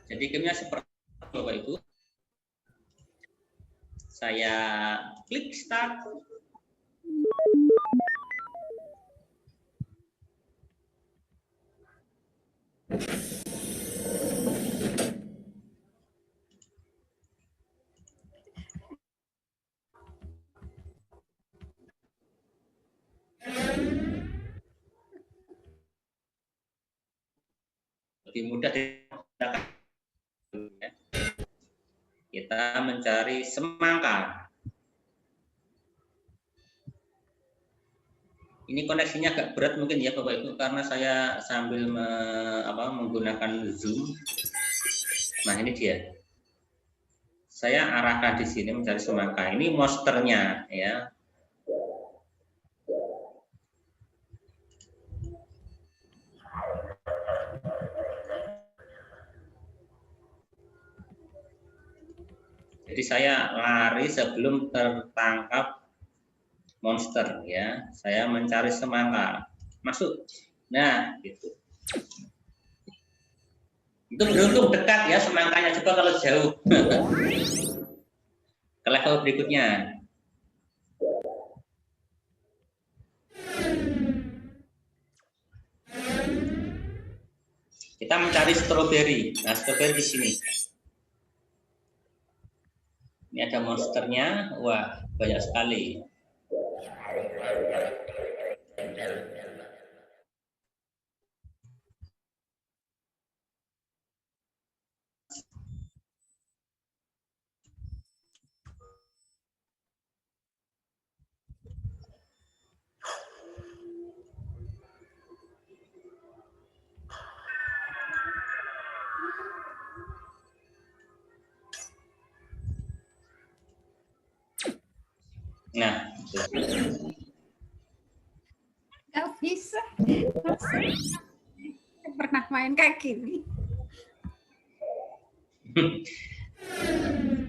Jadi gamenya seperti Bapak Ibu. Saya klik start. Lebih mudah digunakan. Kita mencari semangka. Ini koneksinya agak berat mungkin ya Bapak Ibu, karena saya sambil menggunakan Zoom. Nah ini dia. Saya arahkan di sini mencari semangka. Ini monsternya ya. Jadi saya lari sebelum tertangkap monster ya. Saya mencari semangka. Masuk. Nah, gitu. Itu beruntung dekat ya semangkanya, coba kalau jauh. Ke level berikutnya. Kita mencari stroberi. Nah, stroberi di sini. Ini ada monsternya. Wah, banyak sekali. Nah, Nggak bisa. Pernah main kayak gini.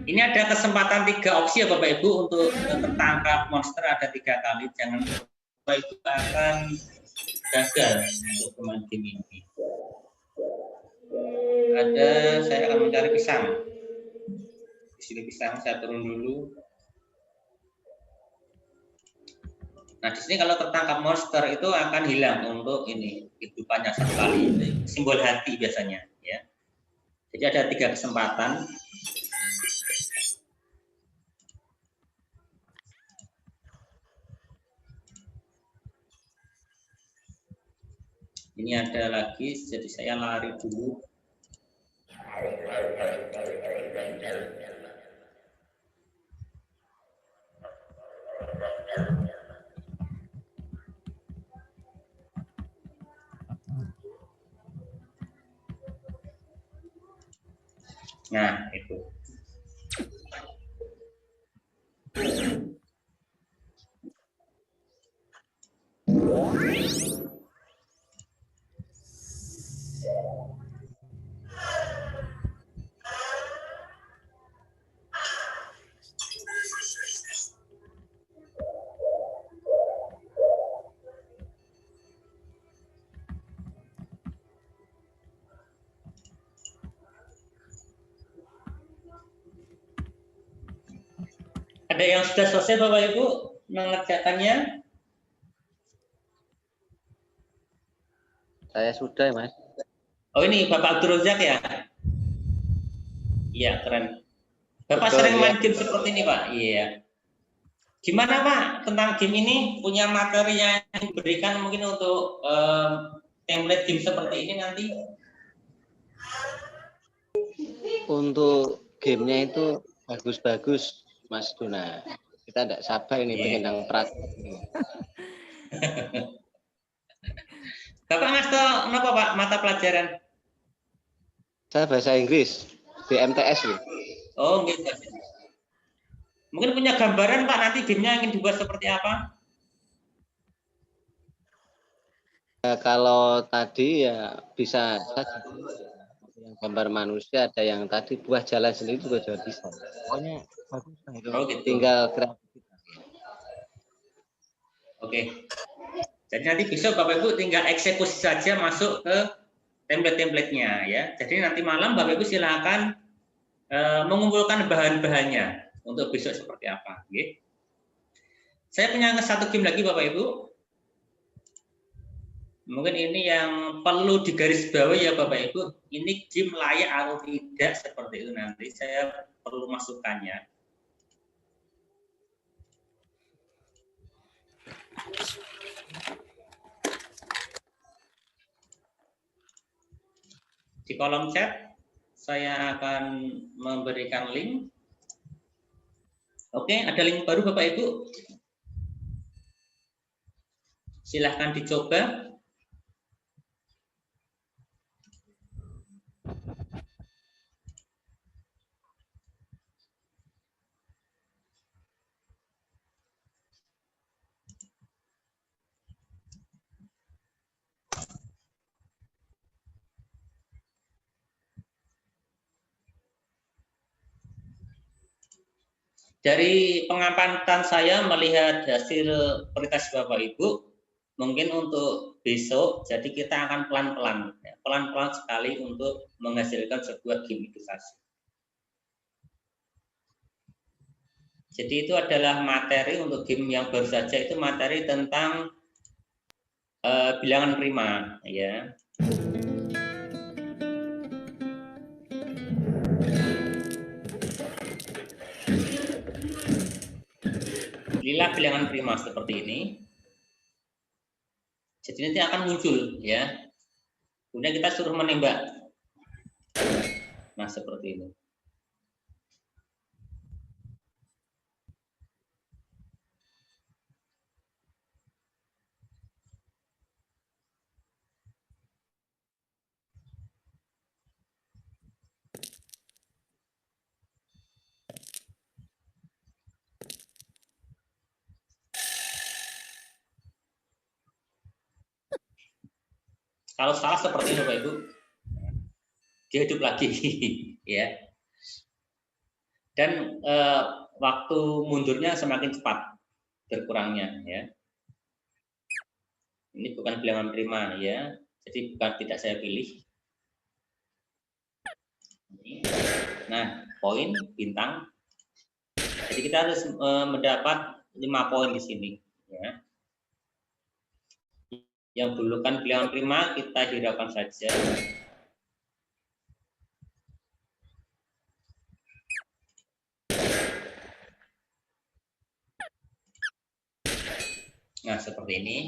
ini ada kesempatan 3 opsi ya Bapak Ibu untuk tertangkap monster ada 3 kali. Jangan lupa itu akan gagal untuk bermain game ini. Saya akan mencari pisang. Di sini pisang, saya turun dulu. Nah, di sini kalau tertangkap monster itu akan hilang untuk ini kehidupannya 1 kali. Simbol hati biasanya, ya. Jadi ada 3 kesempatan. Ini ada lagi, jadi saya lari dulu. Nah, itu. Ada yang sudah selesai Bapak Ibu mengerjakannya? Saya sudah, Mas. Oh, ini Bapak Abdul Razak ya? Iya, keren. Bapak Betul, sering ya. main game seperti ini, Pak? Iya. Gimana, Pak, tentang game ini? Punya materi yang diberikan mungkin untuk template game seperti ini nanti? Untuk gamenya itu bagus-bagus, Mas Duna. Kita tidak sabar ini pengen yang praktek. Bapak ngasto kenapa Pak mata pelajaran? Saya bahasa Inggris, BMTS. Oh, gitu. Mungkin punya gambaran Pak nanti gamenya ingin dibuat seperti apa? Ya, kalau tadi ya bisa saja. Yang gambar manusia, ada yang tadi buah jalan sendiri juga sudah bisa. Pokoknya bagus lah itu. Oh, gitu. Tinggal kreativitas. Oke. Jadi nanti besok Bapak Ibu tinggal eksekusi saja masuk ke template-templatenya ya. Jadi nanti malam Bapak Ibu silakan mengumpulkan bahan-bahannya untuk besok seperti apa. Okay? Saya punya 1 game lagi Bapak Ibu. Mungkin ini yang perlu digarisbawahi ya Bapak Ibu. Ini game layak atau tidak seperti itu nanti saya perlu masukannya. Di kolom chat saya akan memberikan link. Oke, ada link baru Bapak Ibu. Silahkan dicoba. Dari pengamatan saya melihat hasil prioritas Bapak Ibu, mungkin untuk besok, jadi kita akan pelan-pelan, ya, pelan-pelan sekali untuk menghasilkan sebuah game edukasi. Jadi itu adalah materi untuk game yang baru saja, itu materi tentang bilangan prima, ya. Pilihlah bilangan prima seperti ini. Jadi nanti akan muncul, ya. Kemudian kita suruh menembak. Nah, seperti ini. Kalau salah seperti ini Bapak Ibu, dia hidup lagi, ya. Dan waktu mundurnya semakin cepat berkurangnya, ya. Ini bukan bilangan prima, ya. Jadi bukan tidak saya pilih. Nah, poin, bintang. Jadi kita harus mendapat 5 poin di sini, ya. Yang bukan bilangan prima kita hiraukan saja. Nah, seperti ini.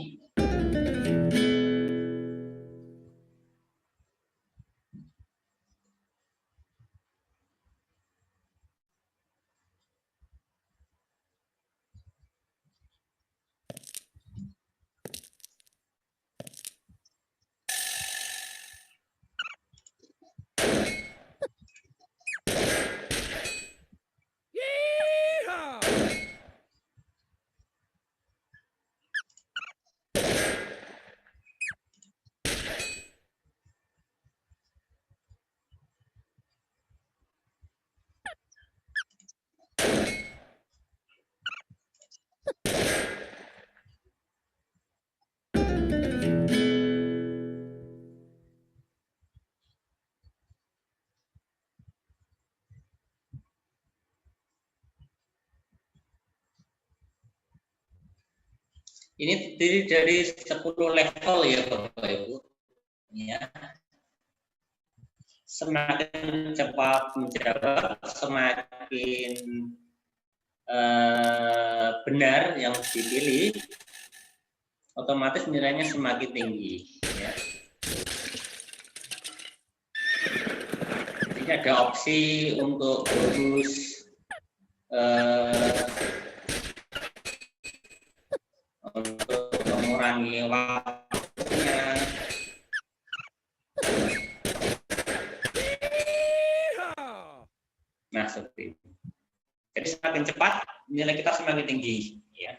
Ini terdiri dari 10 level ya Bapak Ibu. Ya. Semakin cepat menjawab, semakin benar yang dipilih, otomatis nilainya semakin tinggi. Ya. Ini ada opsi untuk bonus untuk mengurangi waktunya. Nah, seperti itu. Jadi semakin cepat nilai kita semakin tinggi, ya.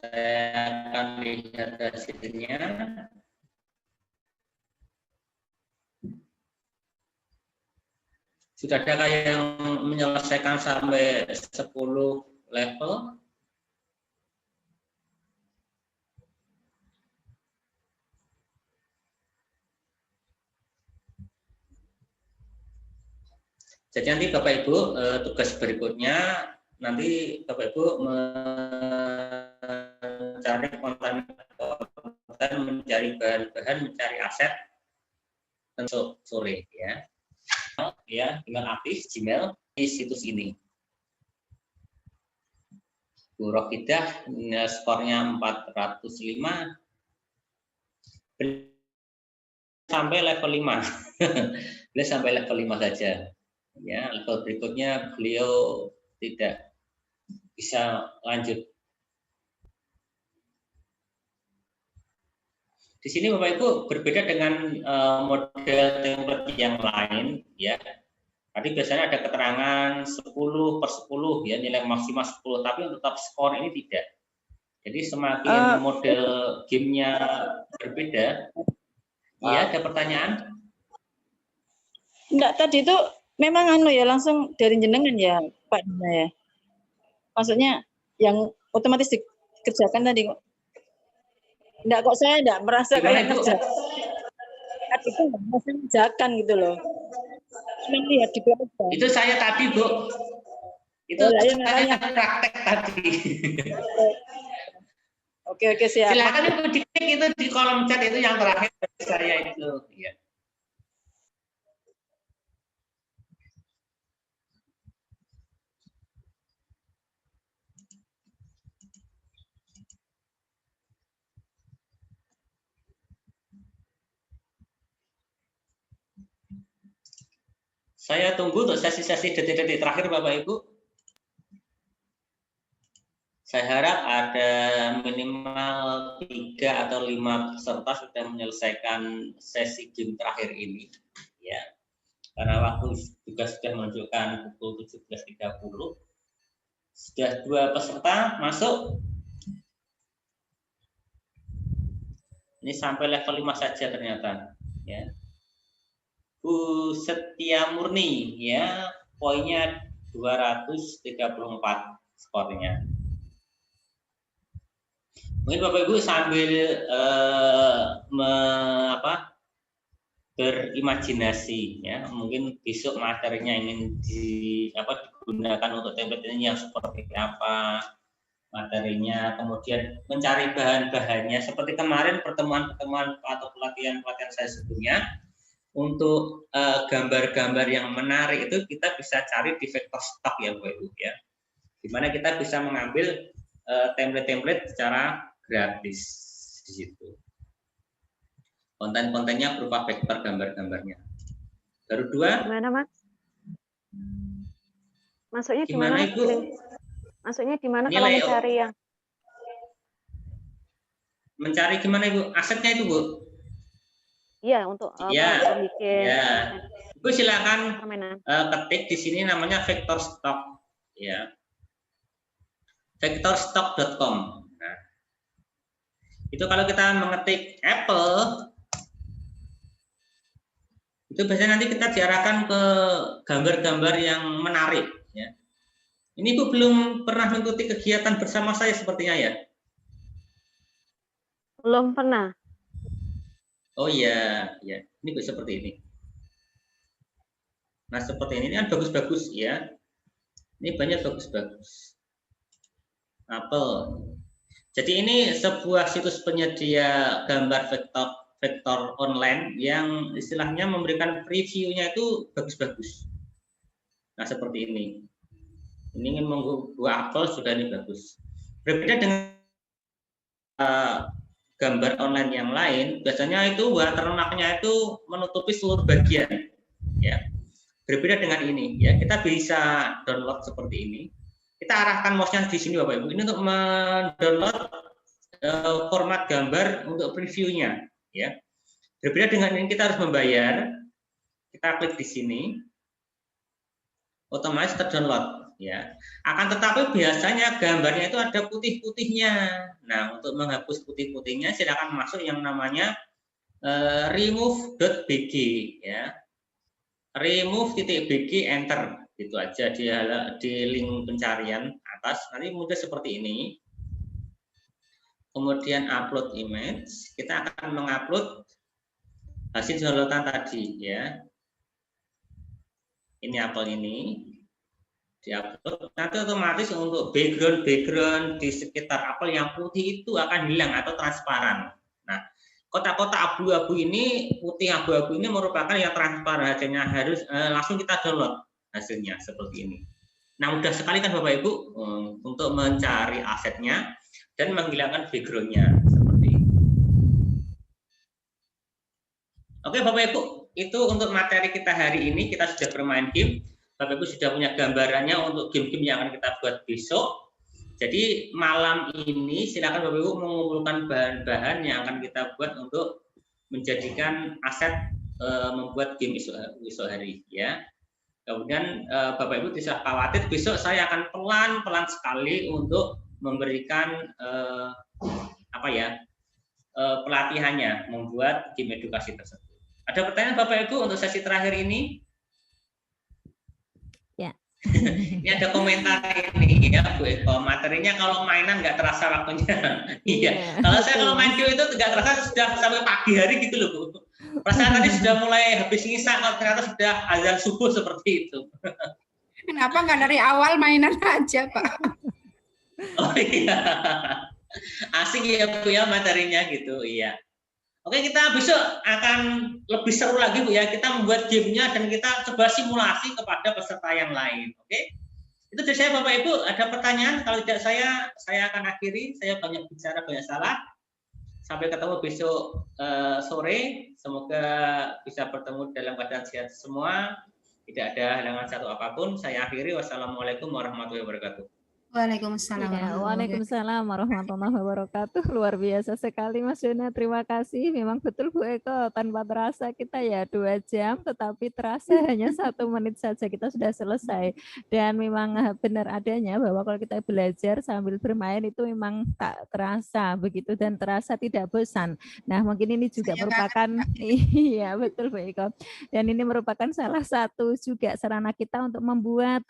Saya akan lihat hasilnya. Sudah ada yang menyelesaikan sampai 10 level? Jadi nanti Bapak Ibu tugas berikutnya nanti Bapak Ibu mencari konten, mencari bahan-bahan, mencari aset untuk sore, ya. Ya, email aktif Gmail di situs ini. Bu Rokidah skornya 405 sampai level 5. Beliau sampai level 5 saja. Ya, level berikutnya beliau tidak bisa lanjut. Di sini Bapak Ibu berbeda dengan model template yang lain, ya. Tadi biasanya ada keterangan 10/10 ya, nilai maksimal 10, tapi untuk top skor ini tidak. Jadi semakin model gamenya berbeda. Iya, ada pertanyaan? Enggak, tadi itu memang ya langsung dari jenengan ya Pak Dina ya. Maksudnya yang otomatis dikerjakan tadi kok. Enggak, kok saya enggak merasa kayak kerja. Tadi itu enggak merasa mengerjakan gitu loh. Cuma lihat di belakang. Itu saya tadi, Bu. Itu saya praktek tadi. Oke, siap. Silakan Ibu diklik itu di kolom chat itu yang terakhir dari saya itu. Ya. Saya tunggu untuk sesi-sesi detik-detik terakhir Bapak Ibu. Saya harap ada minimal 3 atau 5 peserta sudah menyelesaikan sesi game terakhir ini. Ya, karena waktu juga sudah menunjukkan pukul 17.30. Sudah 2 peserta masuk. Ini sampai level 5 saja ternyata. Ya. Bu Setia Murni, ya, poinnya 234 skornya. Mungkin Bapak Ibu sambil berimajinasi, ya, mungkin besok materinya ingin digunakan untuk template ini yang seperti apa materinya, kemudian mencari bahan-bahannya seperti kemarin pertemuan-pertemuan atau pelatihan-pelatihan saya sebelumnya. Untuk gambar-gambar yang menarik itu kita bisa cari di vektor stock ya Bapak Ibu ya. Dimana kita bisa mengambil template-template secara gratis di situ. Konten-kontennya berupa vektor gambar-gambarnya. Baru 2. Gimana Mas? Masuknya gimana Ibu? Masuknya di mana kalau mencari yang? Mencari gimana Ibu? Asetnya itu Bu? Iya, untuk bikin. Ya. Ibu silakan ketik di sini namanya vektor stock ya. Vektorstock.com. Nah, itu kalau kita mengetik Apple itu biasanya nanti kita diarahkan ke gambar-gambar yang menarik ya. Ini Ibu belum pernah mengikuti kegiatan bersama saya sepertinya ya? Belum pernah. Oh iya, ya. Ini seperti ini. Nah, seperti ini kan bagus-bagus ya. Ini banyak bagus-bagus. Apple. Jadi ini sebuah situs penyedia gambar vektor online yang istilahnya memberikan preview-nya itu bagus-bagus. Nah, seperti ini. Ini ingin membuat Apple sudah ini bagus. Berbeda dengan gambar online yang lain, biasanya itu watermark-nya itu menutupi seluruh bagian, ya. Berbeda dengan ini, ya. Kita bisa download seperti ini. Kita arahkan mouse-nya di sini, Bapak Ibu. Ini untuk mendownload format gambar untuk previewnya, ya. Berbeda dengan ini, kita harus membayar. Kita klik di sini, otomatis terdownload. Ya, akan tetapi biasanya gambarnya itu ada putih-putihnya. Nah, untuk menghapus putih-putihnya silakan masuk yang namanya remove.bg ya. Remove.bg enter gitu aja di link pencarian atas. Nanti mudah seperti ini. Kemudian upload image, kita akan mengupload hasil downloadan tadi ya. Ini Apple ini. Diupload, nanti otomatis untuk background di sekitar Apple yang putih itu akan hilang atau transparan. Nah, kotak-kotak abu-abu ini, putih abu-abu ini merupakan yang transparan, hasilnya harus langsung kita download hasilnya seperti ini. Nah, mudah sekali kan Bapak Ibu untuk mencari asetnya dan menghilangkan backgroundnya seperti ini. Oke Bapak Ibu, itu untuk materi kita hari ini. Kita sudah bermain game. Bapak Ibu sudah punya gambarannya untuk game-game yang akan kita buat besok. Jadi malam ini silakan Bapak Ibu mengumpulkan bahan-bahan yang akan kita buat untuk menjadikan aset membuat game esok hari ya. Kemudian Bapak Ibu tidak khawatir, besok saya akan pelan-pelan sekali untuk memberikan pelatihannya, membuat game edukasi tersebut. Ada pertanyaan Bapak Ibu untuk sesi terakhir ini? Ya. Ini ada komentar ini ya Bu Eko, materinya kalau mainan nggak terasa waktunya. Iya. Kalau main game itu nggak terasa sudah sampai pagi hari gitu loh Bu. Perasaan tadi sudah mulai habis ngisa, kalau ternyata sudah azan subuh seperti itu. Kenapa nggak dari awal mainan aja Pak? Oh iya. Asik ya Bu ya materinya gitu, iya. Oke, kita besok akan lebih seru lagi Bu ya. Kita membuat gamenya dan kita coba simulasi kepada peserta yang lain. Oke? Itu dari saya Bapak Ibu. Ada pertanyaan? Kalau tidak saya akan akhiri. Saya banyak bicara, banyak salah. Sampai ketemu besok sore. Semoga bisa bertemu dalam keadaan sehat semua. Tidak ada halangan satu apapun. Saya akhiri. Wassalamualaikum warahmatullahi wabarakatuh. Waalaikumsalam. Ya, waalaikumsalam warahmatullahi wabarakatuh. Luar biasa sekali Mas Dona. Terima kasih. Memang betul Bu Eko, tanpa terasa kita ya 2 jam, tetapi terasa hanya 1 menit saja kita sudah selesai. Dan memang benar adanya bahwa kalau kita belajar sambil bermain itu memang tak terasa begitu dan terasa tidak bosan. Nah mungkin ini juga merupakan iya betul Bu Eko. Dan ini merupakan salah satu juga sarana kita untuk membuat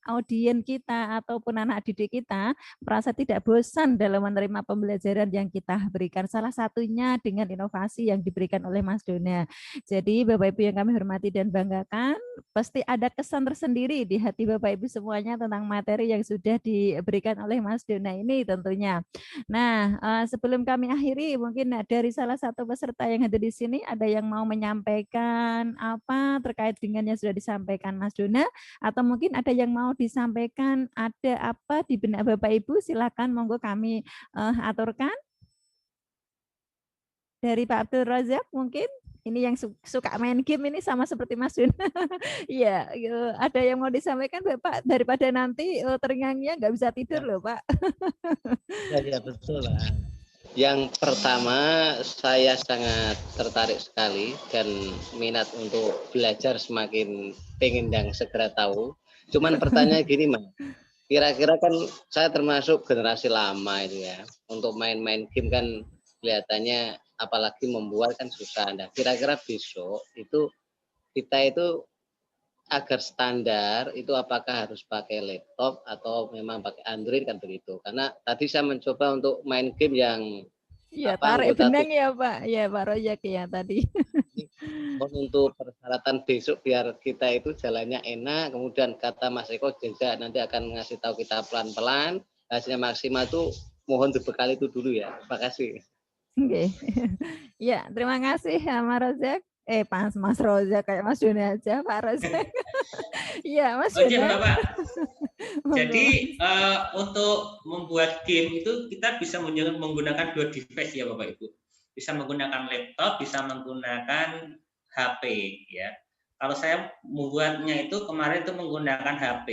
audiens kita ataupun anak didik kita merasa tidak bosan dalam menerima pembelajaran yang kita berikan. Salah satunya dengan inovasi yang diberikan oleh Mas Dona. Jadi Bapak Ibu yang kami hormati dan banggakan, pasti ada kesan tersendiri di hati Bapak Ibu semuanya tentang materi yang sudah diberikan oleh Mas Dona ini tentunya. Nah, sebelum kami akhiri, mungkin dari salah satu peserta yang ada di sini ada yang mau menyampaikan apa terkait dengan yang sudah disampaikan Mas Dona, atau mungkin ada yang mau disampaikan, ada apa di benak Bapak Ibu, silakan monggo kami aturkan. Dari Pak Abdul Razak mungkin, ini yang suka main game ini sama seperti Mas Dona. Iya, ada yang mau disampaikan Bapak, daripada nanti terngiang-ngiang nggak bisa tidur loh Pak. Ya betul lah. Yang pertama saya sangat tertarik sekali dan minat untuk belajar, semakin pengen dan segera tahu. Cuman pertanyaan gini Mas, kira-kira kan saya termasuk generasi lama itu ya. Untuk main-main game kan kelihatannya apalagi membuat kan susah. Nah, kira-kira besok itu kita itu agar standar itu apakah harus pakai laptop atau memang pakai Android kan begitu. Karena tadi saya mencoba untuk main game yang tarik benang ya Pak. Ya Pak Rojak ya tadi. Untuk persyaratan besok biar kita itu jalannya enak, kemudian kata Mas Eko juga nanti akan ngasih tahu kita pelan-pelan, hasilnya maksimal itu mohon dibekali itu dulu ya. Terima kasih. Oke. Ya, terima kasih Mas Rojak. Mas Rojak kayak Mas Dona aja, Pak Rojak. Iya, Mas Dona. Bapak. Jadi untuk membuat game itu kita bisa menggunakan 2 device ya Bapak Ibu. Bisa menggunakan laptop, bisa menggunakan HP ya. Kalau saya membuatnya itu kemarin itu menggunakan HP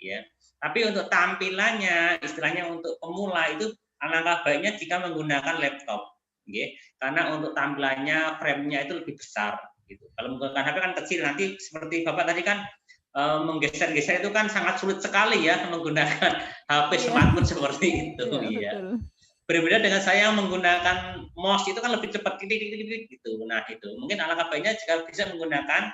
ya. Tapi untuk tampilannya, istilahnya untuk pemula itu alangkah baiknya jika menggunakan laptop, ya. Karena untuk tampilannya, frame-nya itu lebih besar gitu. Kalau menggunakan HP kan kecil, nanti seperti Bapak tadi kan menggeser-geser itu kan sangat sulit sekali ya menggunakan HP smartphone seperti itu ya. Berbeda dengan saya menggunakan mouse itu kan lebih cepat gitu. Nah, itu mungkin alangkah baiknya jika bisa menggunakan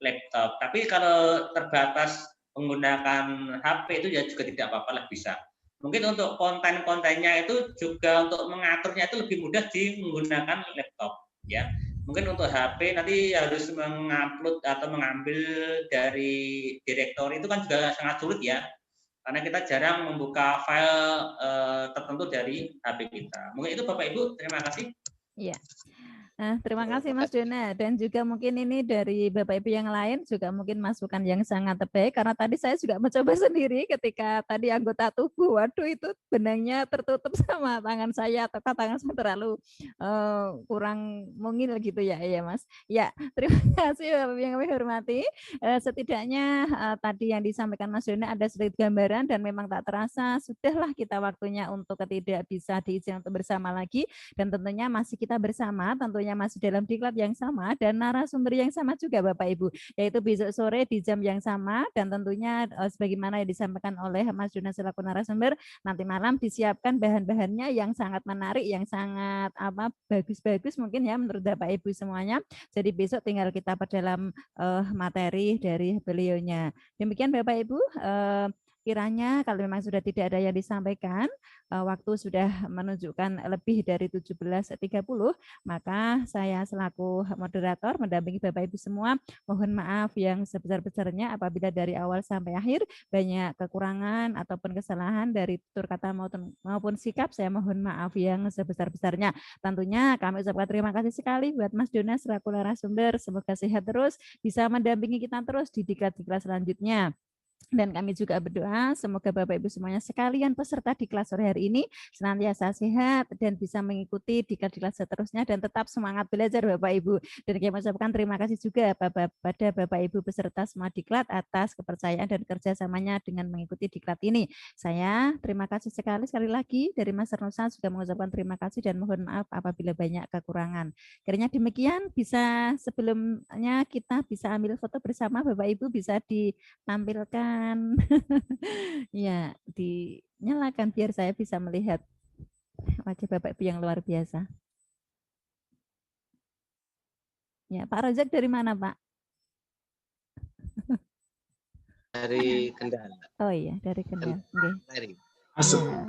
laptop. Tapi kalau terbatas menggunakan HP itu ya juga tidak apa-apa lah, bisa. Mungkin untuk konten-kontennya itu juga untuk mengaturnya itu lebih mudah menggunakan laptop ya. Mungkin untuk HP nanti harus mengupload atau mengambil dari direktori itu kan juga sangat sulit ya. Karena kita jarang membuka file tertentu dari HP kita. Mungkin itu Bapak Ibu, terima kasih. Iya. Nah, terima kasih Mas Dona, dan juga mungkin ini dari Bapak Ibu yang lain juga mungkin masukan yang sangat baik, karena tadi saya juga mencoba sendiri ketika tadi anggota tubuh, waduh itu benangnya tertutup sama tangan saya atau tangan saya terlalu kurang mungil gitu ya, ya Mas. Ya, terima kasih Bapak Ibu yang kami hormati. Setidaknya tadi yang disampaikan Mas Dona ada sedikit gambaran dan memang tak terasa sudahlah kita waktunya untuk tidak bisa diizin untuk bersama lagi, dan tentunya masih kita bersama tentunya tentunya masih dalam diklat yang sama dan narasumber yang sama juga Bapak Ibu, yaitu besok sore di jam yang sama dan tentunya sebagaimana yang disampaikan oleh Mas Jonas selaku narasumber, nanti malam disiapkan bahan-bahannya yang sangat menarik, yang sangat bagus-bagus mungkin ya menurut Bapak Ibu semuanya. Jadi besok tinggal kita perdalam materi dari beliaunya. Demikian Bapak Ibu, kiranya kalau memang sudah tidak ada yang disampaikan, waktu sudah menunjukkan lebih dari 17.30, maka saya selaku moderator mendampingi Bapak Ibu semua, mohon maaf yang sebesar-besarnya apabila dari awal sampai akhir banyak kekurangan ataupun kesalahan dari tutur kata maupun sikap, saya mohon maaf yang sebesar-besarnya. Tentunya kami ucapkan terima kasih sekali buat Mas Jonas selaku narasumber, semoga sehat terus, bisa mendampingi kita terus di diklat-diklat selanjutnya. Dan kami juga berdoa semoga Bapak Ibu semuanya sekalian peserta diklat sore hari ini senantiasa sehat dan bisa mengikuti diklat-diklat seterusnya dan tetap semangat belajar Bapak Ibu. Dan kami mengucapkan terima kasih juga pada Bapak Ibu peserta semua diklat atas kepercayaan dan kerjasamanya dengan mengikuti diklat ini. Saya terima kasih sekali lagi dari Mas Nusa juga mengucapkan terima kasih dan mohon maaf apabila banyak kekurangan. Kiranya demikian, bisa sebelumnya kita bisa ambil foto bersama Bapak Ibu, bisa ditampilkan. Ya, dinyalakan biar saya bisa melihat wajah Bapak Ibu yang luar biasa. Ya, Pak Rojak dari mana, Pak? Dari Kendal. Oh iya, dari Kendal. Okay.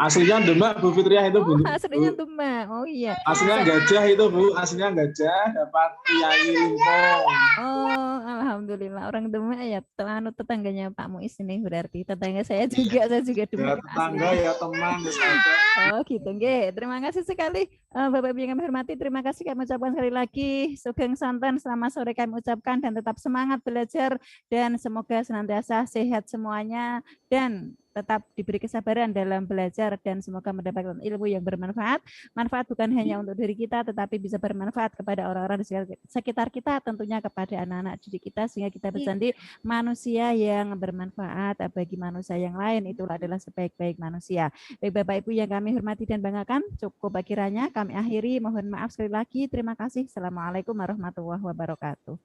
Aslinya Demak Bu Fitriah itu Bu. Aslinya Demak. Oh iya. Aslinya Gajah itu Bu, aslinya Gajah dapat Kiai Limpong. Oh, alhamdulillah orang Demak ya. Tetangganya Pak Muiz ini berarti tetangga saya juga, saya juga Demak. Ya, tetangga ya teman ya sahabat. Oh gitu, nggih. Terima kasih sekali Bapak Ibu yang kami hormati. Terima kasih kami ucapkan sekali lagi. Sugeng Santen selamat sore kami ucapkan dan tetap semangat belajar dan semoga senantiasa sehat semuanya dan tetap diberi kesabaran dalam belajar dan semoga mendapatkan ilmu yang bermanfaat. Manfaat bukan hanya untuk diri kita tetapi bisa bermanfaat kepada orang-orang di sekitar kita, tentunya kepada anak-anak didik kita sehingga kita menjadi manusia yang bermanfaat bagi manusia yang lain. Itulah adalah sebaik-baik manusia. Baik Bapak Ibu yang kami hormati dan banggakan, cukup kiranya kami akhiri. Mohon maaf sekali lagi. Terima kasih. Assalamualaikum warahmatullahi wabarakatuh.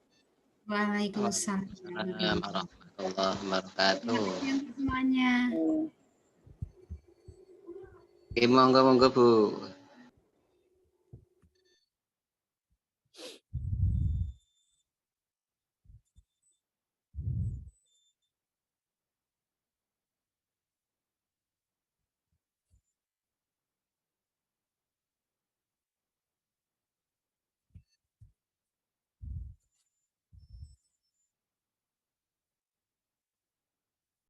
Waalaikumsalam warahmatullahi wabarakatuh. Semuanya. Monggo Bu.